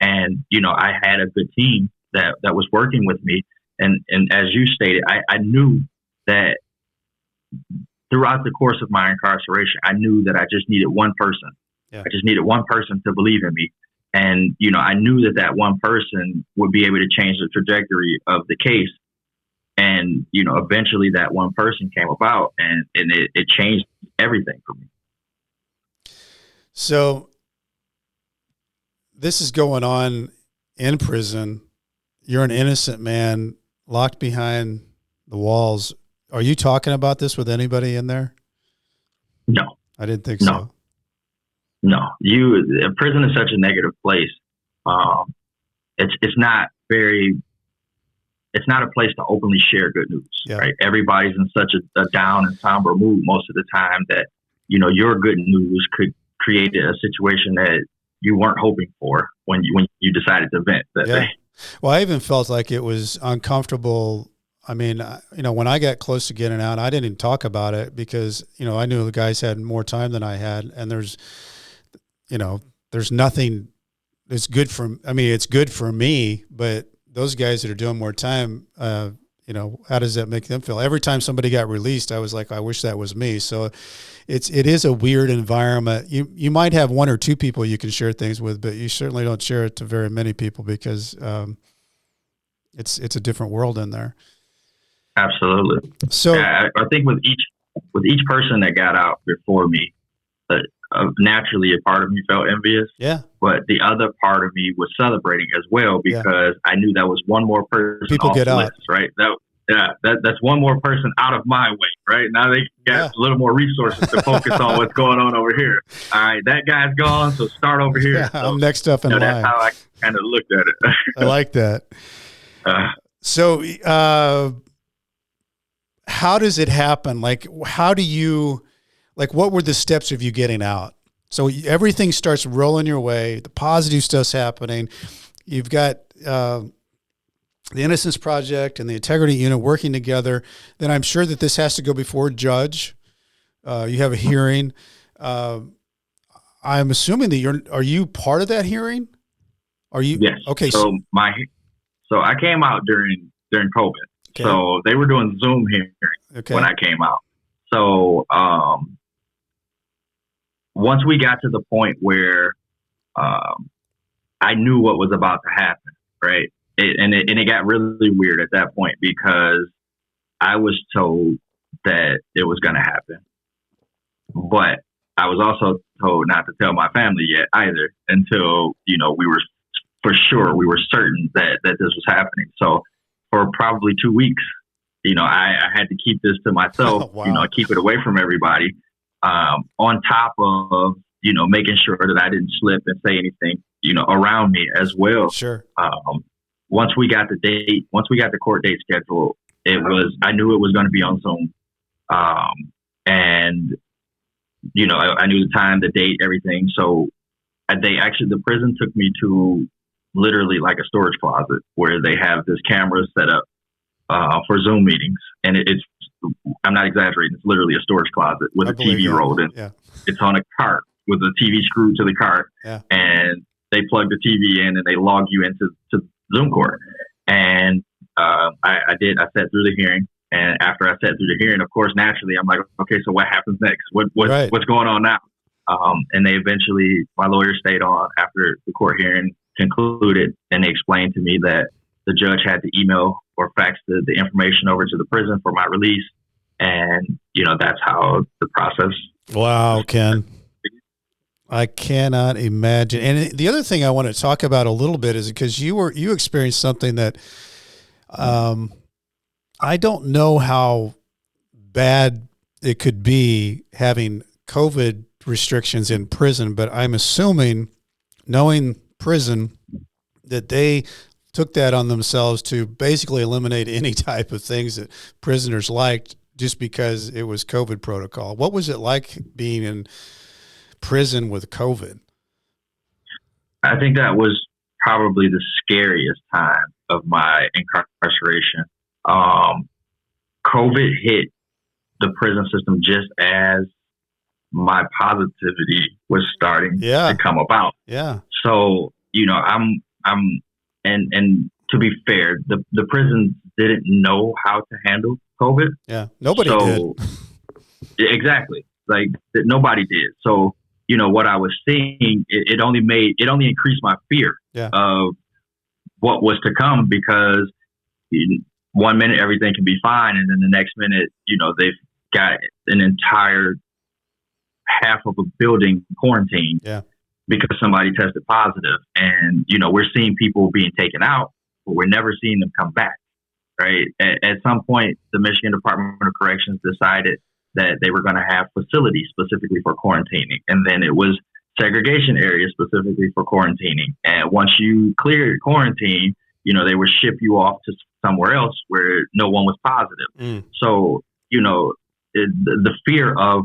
And, I had a good team that was working with me. And as you stated, I knew that throughout the course of my incarceration, I knew that I just needed one person. Yeah. I just needed one person to believe in me. And, I knew that one person would be able to change the trajectory of the case. And, eventually that one person came about, and it changed everything for me. So this is going on in prison. You're an innocent man locked behind the walls. Are you talking about this with anybody in there? No. I didn't think so. No. Prison is such a negative place. It's not a place to openly share good news, right? Everybody's in such a down and somber mood most of the time that, your good news could create a situation that you weren't hoping for when you decided to vent that day. Well, I even felt like it was uncomfortable. I mean, when I got close to getting out, I didn't even talk about it because, I knew the guys had more time than I had. And there's nothing that's good it's good for me, but those guys that are doing more time, how does that make them feel? Every time somebody got released, I was like, I wish that was me. So it is a weird environment. You might have one or two people you can share things with, but you certainly don't share it to very many people because it's a different world in there. Absolutely. So I think with each person that got out before me, naturally a part of me felt envious. Yeah. But the other part of me was celebrating as well because I knew that was one more person People off get the out. list, right? That's one more person out of my way, right? Now they got a little more resources to focus on what's going on over here. All right, that guy's gone, so start over here. Yeah, so, I'm next up in line. That's how I kind of looked at it. I like that. So, how does it happen? Like, how do you, like, what were the steps of you getting out? So everything starts rolling your way. The positive stuff's happening. You've got the Innocence Project and the Integrity Unit working together. Then I'm sure that this has to go before a judge. You have a hearing. I'm assuming that are you part of that hearing? Are you? Yes. Okay. So I came out during COVID. Okay. So they were doing Zoom hearings when I came out. So once we got to the point where I knew what was about to happen, right? It got really weird at that point because I was told that it was going to happen, but I was also told not to tell my family yet either until we were certain that this was happening. So for probably 2 weeks, I had to keep this to myself, Wow. Keep it away from everybody. On top of, making sure that I didn't slip and say anything, around me as well. Sure. Once we got the court date scheduled, I knew it was going to be on Zoom. And, I knew the time, the date, everything. So the prison took me to literally like a storage closet where they have this camera set up for Zoom meetings. And I'm not exaggerating. It's literally a storage closet with a TV rolled in. Yeah. It's on a cart with a TV screwed to the cart. Yeah. And they plug the TV in and they log you into Zoom court. And I sat through the hearing. And after I sat through the hearing, of course, naturally, I'm like, okay, so what happens next? What's going on now? And my lawyer stayed on after the court hearing concluded, and they explained to me that the judge had to email or fax the information over to the prison for my release. And, that's how the process. Wow, Ken. I cannot imagine. And the other thing I want to talk about a little bit is because you experienced something that I don't know how bad it could be having COVID restrictions in prison, but I'm assuming, knowing prison, that they took that on themselves to basically eliminate any type of things that prisoners liked just because it was COVID protocol. What was it like being in prison with COVID? I think that was probably the scariest time of my incarceration. COVID hit the prison system just as my positivity was starting to come about. Yeah. So, and to be fair, the prisons didn't know how to handle COVID. Yeah. Nobody did. Exactly. Like nobody did. So, what I was seeing, it only increased my fear of what was to come, because 1 minute everything can be fine, and then the next minute, they've got an entire half of a building quarantined because somebody tested positive. And, we're seeing people being taken out, but we're never seeing them come back, right? At some point, the Michigan Department of Corrections decided that they were going to have facilities specifically for quarantining. And then it was segregation areas specifically for quarantining. And once you cleared quarantine, they would ship you off to somewhere else where no one was positive. So, the fear of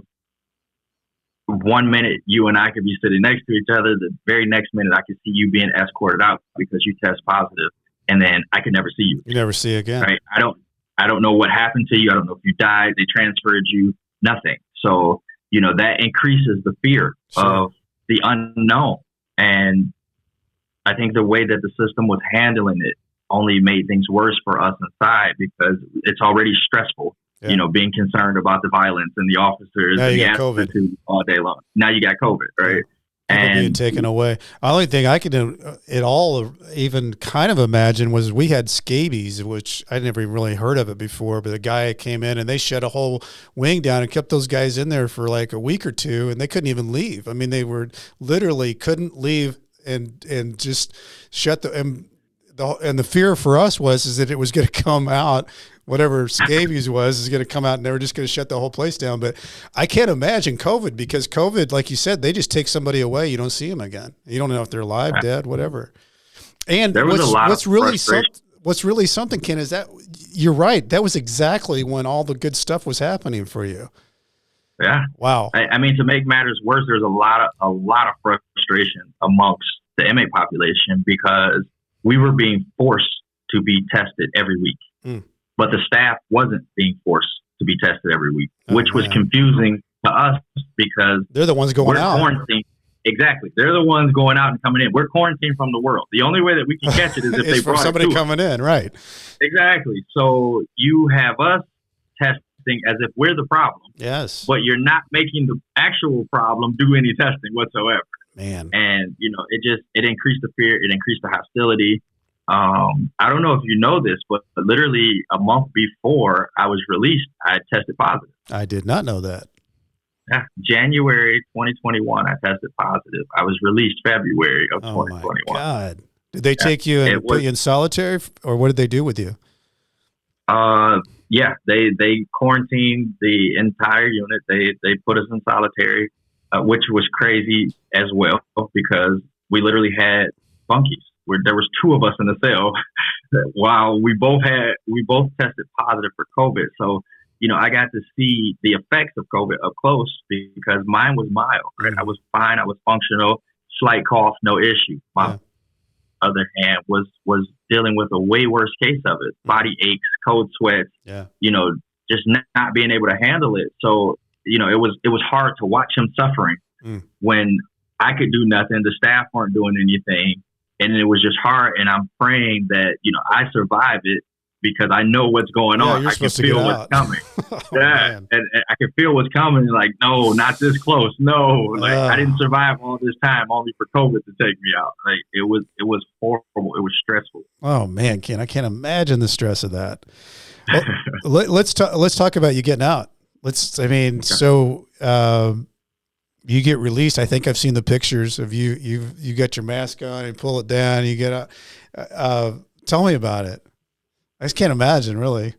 1 minute you and I could be sitting next to each other, the very next minute I could see you being escorted out because you test positive, and then I could never see you. You never see again. Right? I don't know what happened to you. I don't know if you died. They transferred you. Nothing. So, that increases the fear of the unknown. And I think the way that the system was handling it only made things worse for us inside, because it's already stressful, being concerned about the violence and the officers and the attitude all day long. Now you got COVID, right? People being taken away. The only thing I could at all even kind of imagine was we had scabies, which I never even really heard of it before, but the guy came in and they shut a whole wing down and kept those guys in there for like a week or two, and they couldn't even leave. I mean, they were literally couldn't leave and just shut and the fear for us is that it was going to come out. Whatever scabies is going to come out, and they were just going to shut the whole place down. But I can't imagine COVID, because COVID, like you said, they just take somebody away. You don't see them again. You don't know if they're alive, dead, whatever. And what's really something, Ken, is that you're right. That was exactly when all the good stuff was happening for you. Yeah. Wow. I mean, to make matters worse, there's a lot of frustration amongst the inmate population because we were being forced to be tested every week. Mm. But the staff wasn't being forced to be tested every week, which was confusing to us because they're the ones going out. Quarantined. Exactly. They're the ones going out and coming in. We're quarantined from the world. The only way that we can catch it is if they brought somebody coming in, right? Exactly. So you have us testing as if we're the problem. Yes. But you're not making the actual problem do any testing whatsoever. Man. And, it increased the fear. It increased the hostility. I don't know if you know this, but literally a month before I was released, I tested positive. I did not know that. Yeah, January 2021, I tested positive. I was released February of 2021. My God. Did they take you and put you in solitary, or what did they do with you? Yeah, they quarantined the entire unit. They put us in solitary, which was crazy as well because we literally had bunkies. Where there was two of us in the cell while we both tested positive for COVID. So, I got to see the effects of COVID up close because mine was mild, right? I was fine. I was functional, slight cough, no issue. My other hand was dealing with a way worse case of it. Body aches, cold sweats, just not being able to handle it. So, it was hard to watch him suffering when I could do nothing. The staff weren't doing anything. And it was just hard. And I'm praying that, I survive it because I know what's going on. I can feel what's coming. And I can feel what's coming. Like, no, not this close. No, I didn't survive all this time only for COVID to take me out. Like it was horrible. It was stressful. Oh man, Ken, I can't imagine the stress of that. Well, let's talk about you getting out. You get released. I think I've seen the pictures of you. You got your mask on and pull it down. You get out. Tell me about it. I just can't imagine, really.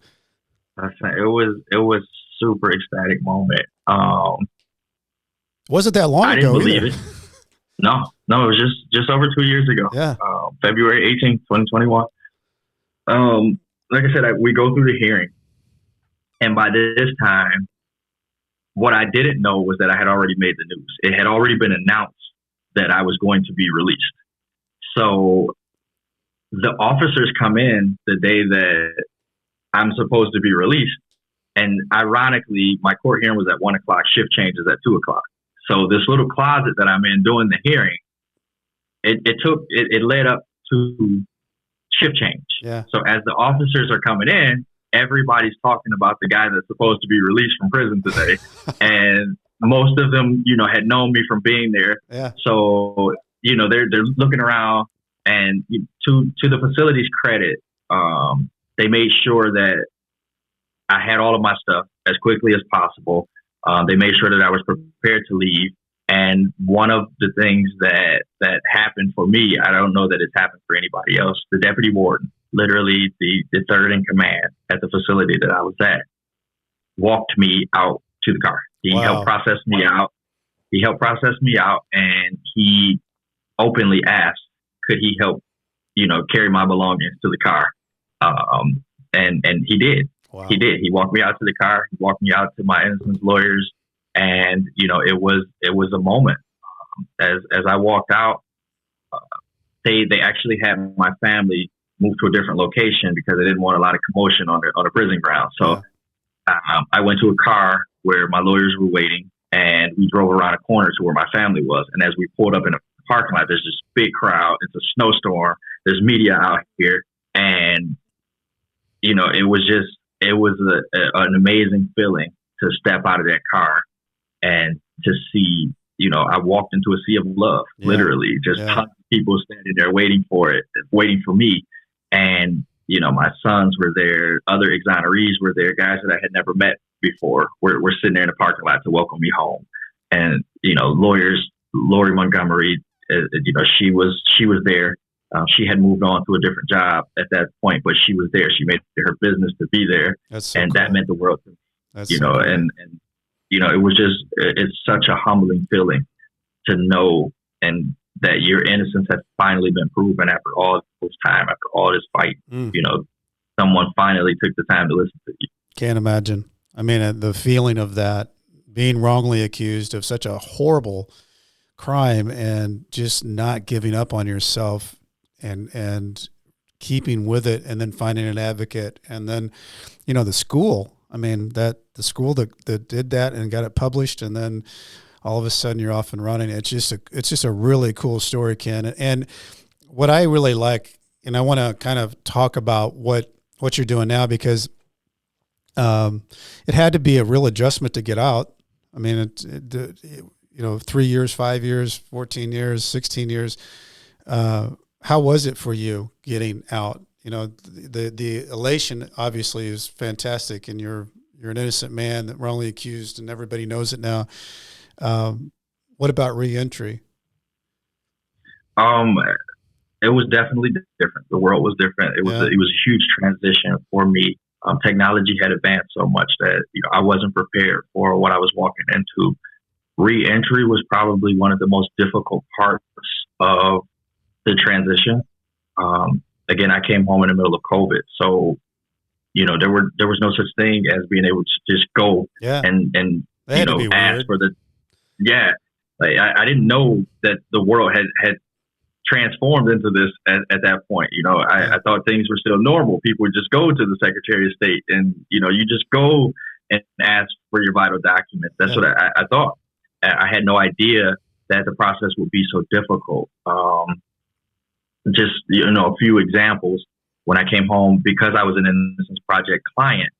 It was super ecstatic moment. Wasn't that long ago? I didn't believe it. No, it was just over 2 years ago. Yeah, February 18th, 2021. Like I said, we go through the hearing, and by this time, what I didn't know was that I had already made the news. It had already been announced that I was going to be released. So the officers come in the day that I'm supposed to be released. And ironically, my court hearing was at 1 o'clock, shift changes at 2 o'clock. So this little closet that I'm in doing the hearing, it led up to shift change. Yeah. So as the officers are coming in, everybody's talking about the guy that's supposed to be released from prison today. And most of them, had known me from being there. Yeah. So, they're looking around, and to the facility's credit, they made sure that I had all of my stuff as quickly as possible. They made sure that I was prepared to leave. And one of the things that happened for me, I don't know that it's happened for anybody else, the deputy warden, literally the third in command at the facility that I was at, walked me out to the car. He helped process me out. And he openly asked, could he help, carry my belongings to the car? And he did. Wow. He did. He walked me out to the car. He walked me out to my innocence lawyers. And, it was a moment. As I walked out, they actually had my family moved to a different location because they didn't want a lot of commotion on the prison ground. So I went to a car where my lawyers were waiting, and we drove around a corner to where my family was. And as we pulled up in a parking lot, there's this big crowd. It's a snowstorm. There's media out here. And, it was an amazing feeling to step out of that car and to see I walked into a sea of love, literally, just tons of people standing there waiting for me. And, my sons were there, other exonerees were there, guys that I had never met before. We're sitting there in the parking lot to welcome me home. And, lawyers, Lori Montgomery, she was there. She had moved on to a different job at that point, but she was there. She made it her business to be there. That meant the world to me. It was just, it's such a humbling feeling to know and that your innocence has finally been proven after all this time, after all this fight. Someone finally took the time to listen to you. Can't imagine. I mean, the feeling of that, being wrongly accused of such a horrible crime and just not giving up on yourself and keeping with it, and then finding an advocate, and then, the school. I mean, the school that did that and got it published, and then all of a sudden you're off and running. It's just a really cool story, Ken. And what I really like, and I want to kind of talk about what you're doing now, because it had to be a real adjustment to get out. I mean, 3 years, 5 years, 14 years, 16 years. How was it for you getting out? The elation obviously is fantastic, and you're an innocent man that wrongly accused, and everybody knows it now. What about reentry? It was definitely different. The world was different. It was a huge transition for me. Technology had advanced so much that I wasn't prepared for what I was walking into. Reentry was probably one of the most difficult parts of the transition. Again, I came home in the middle of COVID, so there was no such thing as being able to just go and ask for the I didn't know that the world had transformed into this at that point. I thought things were still normal. People would just go to the Secretary of State and you just go and ask for your vital documents. That's what I thought. I had no idea that the process would be so difficult. Just, a few examples. When I came home, because I was an Innocence Project client,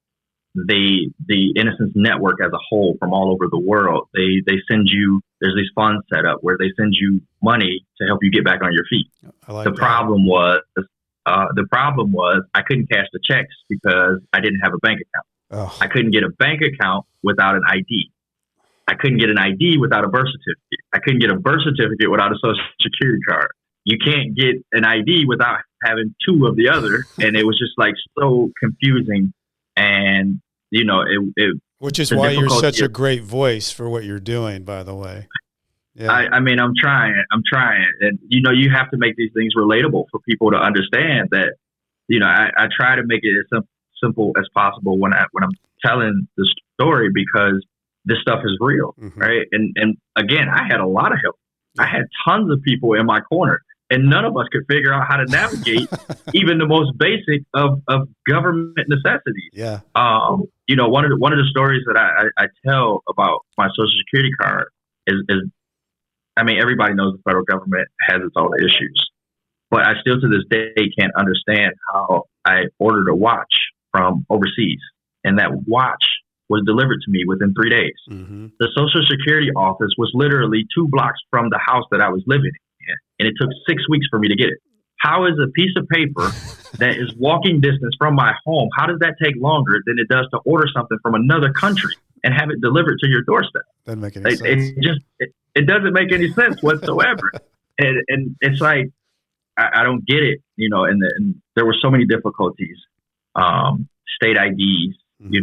the Innocence Network as a whole from all over the world, they send you, there's these funds set up where they send you money to help you get back on your feet. The problem was I couldn't cash the checks because I didn't have a bank account. I couldn't get a bank account without an ID. I couldn't get an ID without a birth certificate. I couldn't get a birth certificate without a social security card. You can't get an ID without having two of the other. And it was just like so confusing. And, which is why you're such a great voice for what you're doing, by the way. Yeah. I mean, I'm trying. And, you have to make these things relatable for people to understand that, I try to make it as simple as possible when I'm telling the story, because this stuff is real. Right. And again, I had a lot of help. I had tons of people in my corner, and none of us could figure out how to navigate even the most basic of government necessities. Yeah. One of the stories that I tell about my Social Security card is everybody knows the federal government has its own issues, but I still to this day can't understand how I ordered a watch from overseas, and that watch was delivered to me within 3 days. The Social Security office was literally 2 blocks from the house that I was living in, and it took 6 weeks for me to get it. How is a piece of paper that is walking distance from my home, how does that take longer than it does to order something from another country and have it delivered to your doorstep? Doesn't make any sense. It doesn't make any sense whatsoever. and it's like, I don't get it, and there were so many difficulties. State IDs, you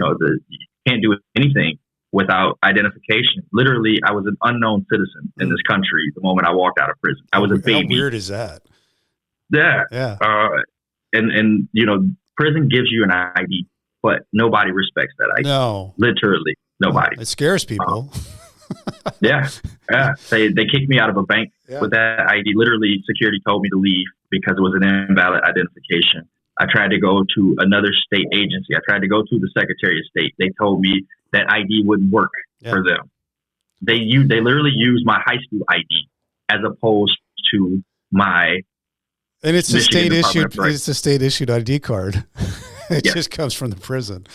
can't do anything without identification. Literally, I was an unknown citizen in this country the moment I walked out of prison. I was a baby. How weird is that? Yeah. Yeah. And prison gives you an ID, but nobody respects that ID. No. Literally, nobody. It scares people. Yeah. They kicked me out of a bank with that ID. Literally, security told me to leave because it was an invalid identification. I tried to go to another state agency. I tried to go to the Secretary of State. They told me that ID wouldn't work for them. They literally used my high school ID as opposed to my. And it's Michigan It's a state issued ID card. It just comes from the prison.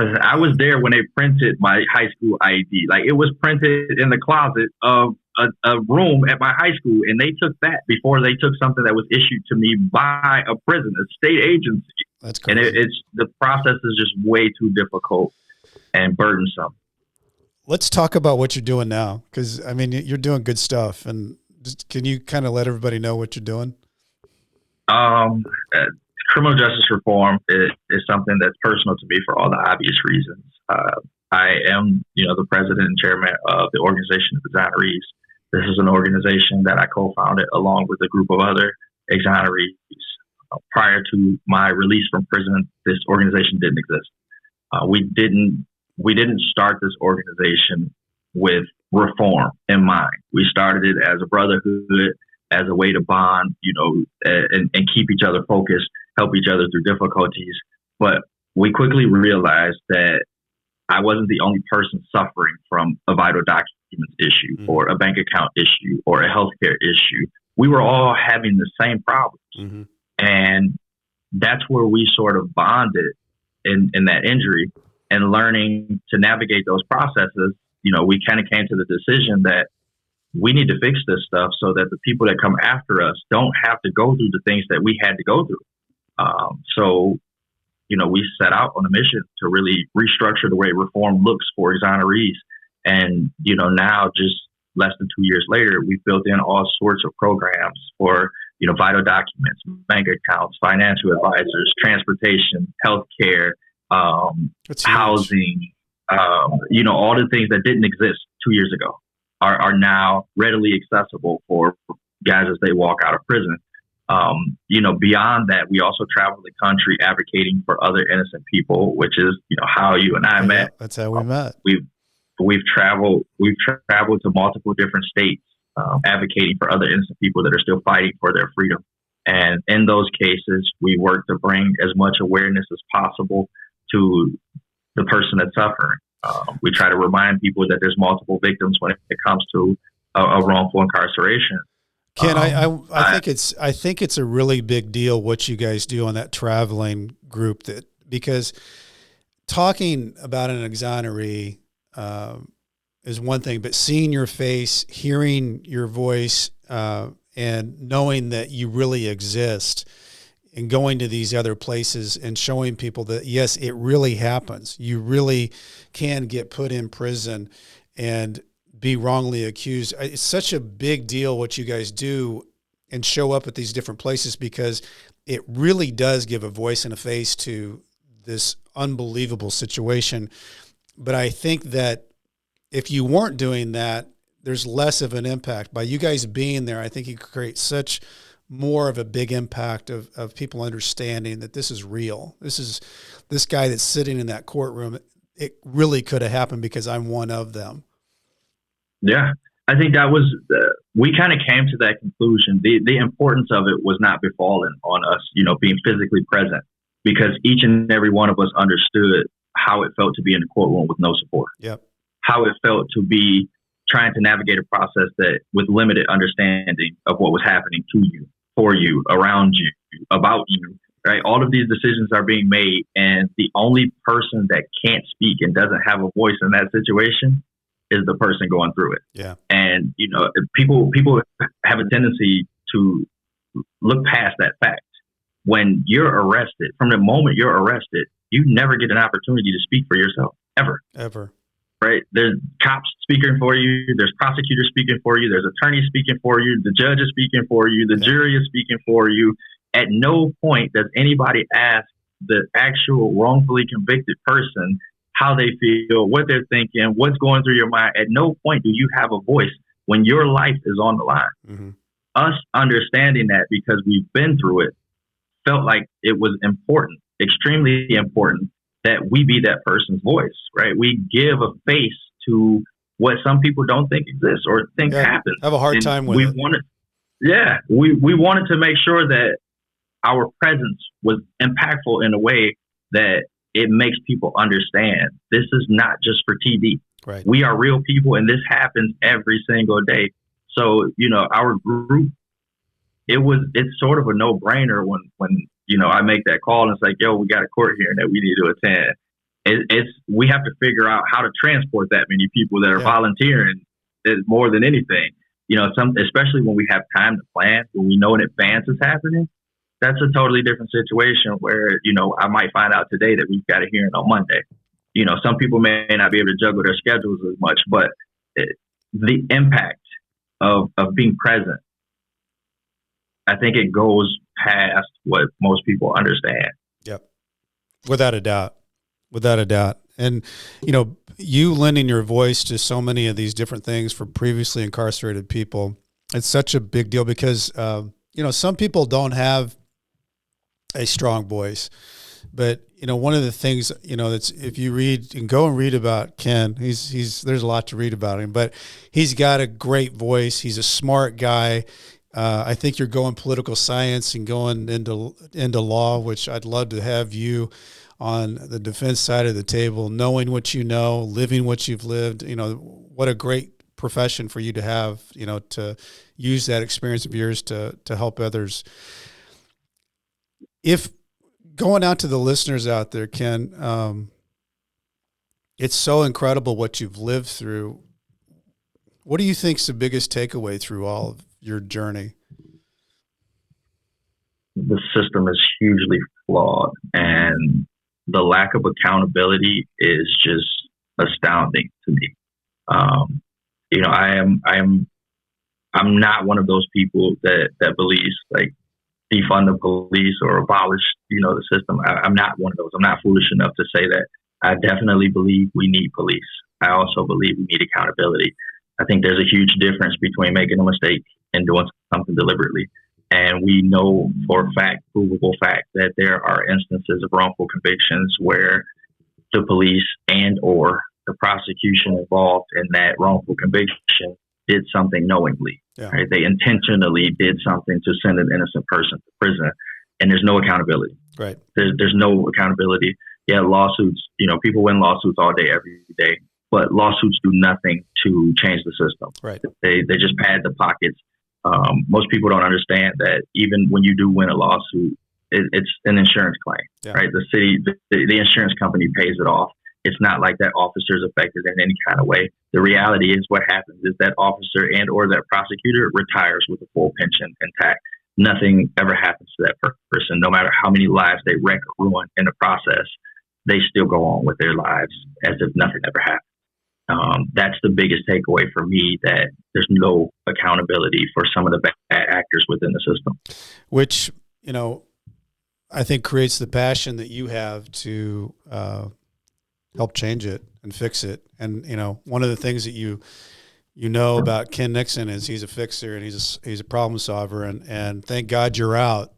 I was there when they printed my high school ID. Like, it was printed in the closet of a room at my high school, and they took that before they took something that was issued to me by a prison, a state agency. That's crazy. And it's the process is just way too difficult and burdensome. Let's talk about what you're doing now, because I mean, you're doing good stuff. And just, can you kind of let everybody know what you're doing? Criminal justice reform is something that's personal to me for all the obvious reasons. I am, the president and chairman of the organization of Exonerees. This is an organization that I co-founded along with a group of other exonerees. Prior to my release from prison, this organization didn't exist. We didn't start this organization with reform in mind. We started it as a brotherhood, as a way to bond, and keep each other focused, help each other through difficulties. But we quickly realized that I wasn't the only person suffering from a vital documents issue or a bank account issue or a healthcare issue. We were all having the same problems. Mm-hmm. And that's where we sort of bonded in that injury, and learning to navigate those processes. We kind of came to the decision that we need to fix this stuff so that the people that come after us don't have to go through the things that we had to go through. So we set out on a mission to really restructure the way reform looks for exonerees. And, now just less than 2 years later, we've built in all sorts of programs for, vital documents, bank accounts, financial advisors, transportation, healthcare, housing, all the things that didn't exist 2 years ago are now readily accessible for guys as they walk out of prison. Beyond that, we also travel the country advocating for other innocent people, which is, how you and I met. That's how we met. We've traveled to multiple different states, advocating for other innocent people that are still fighting for their freedom. And in those cases, we work to bring as much awareness as possible to the person that's suffering. We try to remind people that there's multiple victims when it comes to a wrongful incarceration. Ken, I think it's a really big deal what you guys do on that traveling group, because talking about an exoneree is one thing, but seeing your face, hearing your voice, and knowing that you really exist, and going to these other places and showing people that, yes, it really happens. You really can get put in prison and be wrongly accused. It's such a big deal what you guys do and show up at these different places, because it really does give a voice and a face to this unbelievable situation. But I think that if you weren't doing that, there's less of an impact. By you guys being there, I think you create such more of a big impact of people understanding that this is real. This guy that's sitting in that courtroom, it really could have happened because I'm one of them. Yeah, I think that was, we kind of came to that conclusion. The importance of it was not befallen on us, being physically present, because each and every one of us understood how it felt to be in the courtroom with no support. Yep. How it felt to be trying to navigate a process that with limited understanding of what was happening to you, for you, around you, about you, right? All of these decisions are being made, and the only person that can't speak and doesn't have a voice in that situation is the person going through it. Yeah. And, people have a tendency to look past that fact. When you're arrested, from the moment you're arrested, you never get an opportunity to speak for yourself, ever. Right? There's cops speaking for you. There's prosecutors speaking for you. There's attorneys speaking for you. The judge is speaking for you. The jury is speaking for you. At no point does anybody ask the actual wrongfully convicted person how they feel, what they're thinking, what's going through your mind. At no point do you have a voice when your life is on the line. Mm-hmm. Us understanding that, because we've been through it, felt like it was important, extremely important, that we be that person's voice, right? We give a face to what some people don't think exists or think happens. I have a hard time with it. We wanted to make sure that our presence was impactful in a way that it makes people understand this is not just for TV. Right. We are real people, and this happens every single day. So, our group, it's sort of a no-brainer when I make that call and it's like, yo, we got a court hearing that we need to attend. we have to figure out how to transport that many people that are volunteering more than anything. Especially when we have time to plan, when we know in advance it's happening, that's a totally different situation where, I might find out today that we've got a hearing on Monday. Some people may not be able to juggle their schedules as much, but the impact of being present, I think it goes past what most people understand. Yep. Without a doubt. And, you lending your voice to so many of these different things for previously incarcerated people, it's such a big deal because, some people don't have a strong voice, but, one of the things, that's, if you read and go and read about Ken, there's a lot to read about him, but he's got a great voice. He's a smart guy. I think you're going political science and going into law, which I'd love to have you on the defense side of the table, knowing what you know, living what you've lived. What a great profession for you to have, to use that experience of yours to help others. If going out to the listeners out there, Ken, it's so incredible what you've lived through. What do you think's the biggest takeaway through all of your journey? The system is hugely flawed, and the lack of accountability is just astounding to me. I'm not one of those people that believes like defund the police or abolish, the system. I'm not one of those. I'm not foolish enough to say that. I definitely believe we need police. I also believe we need accountability. I think there's a huge difference between making a mistake and doing something deliberately. And we know for a fact, provable fact, that there are instances of wrongful convictions where the police and or the prosecution involved in that wrongful conviction did something knowingly. Yeah. Right? They intentionally did something to send an innocent person to prison, and there's no accountability. Right. There's no accountability. Yeah, lawsuits, people win lawsuits all day, every day, but lawsuits do nothing to change the system. Right. They just pad the pockets. Most people don't understand that even when you do win a lawsuit, it's an insurance claim, right? The insurance company pays it off. It's not like that officer is affected in any kind of way. The reality is what happens is that officer and or that prosecutor retires with a full pension intact. Nothing ever happens to that person, no matter how many lives they wreck or ruin in the process. They still go on with their lives as if nothing ever happened. That's the biggest takeaway for me, that there's no accountability for some of the bad actors within the system. Which, I think creates the passion that you have to help change it and fix it. And, one of the things that you about Ken Nixon is he's a fixer and he's a problem solver. And thank God you're out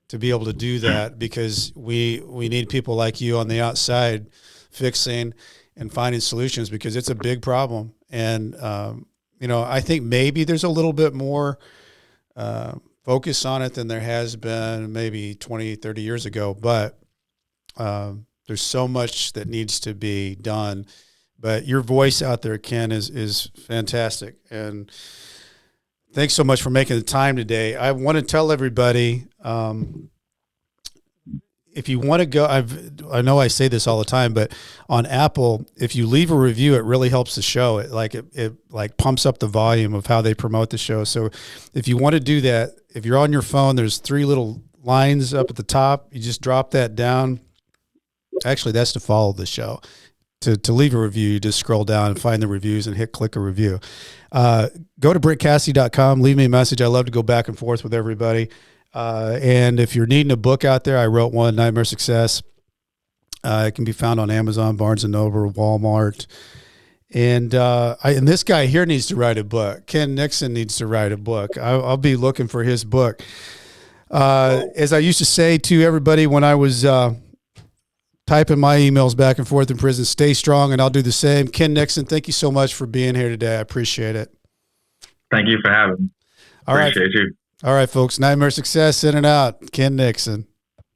to be able to do that, because we need people like you on the outside fixing and finding solutions, because it's a big problem. And, I think maybe there's a little bit more focus on it than there has been maybe 20, 30 years ago. But there's so much that needs to be done. But your voice out there, Ken, is fantastic. And thanks so much for making the time today. I want to tell everybody, if you want to go, I know I say this all the time, but on Apple, if you leave a review, it really helps the show. It pumps up the volume of how they promote the show. So if you want to do that, if you're on your phone, there's 3 little lines up at the top. You just drop that down. Actually, that's to follow the show. To leave a review, you just scroll down and find the reviews and hit click a review. Go to BrittCassidy.com. Leave me a message. I love to go back and forth with everybody. And if you're needing a book out there, I wrote one, Nightmare Success. It can be found on Amazon, Barnes & Noble, Walmart. And this guy here needs to write a book. Ken Nixon needs to write a book. I'll be looking for his book. As I used to say to everybody when I was typing my emails back and forth in prison, stay strong, and I'll do the same. Ken Nixon, thank you so much for being here today. I appreciate it. Thank you for having me. All right. Appreciate you. All right, folks. Nightmare Success, in and out. Ken Nixon.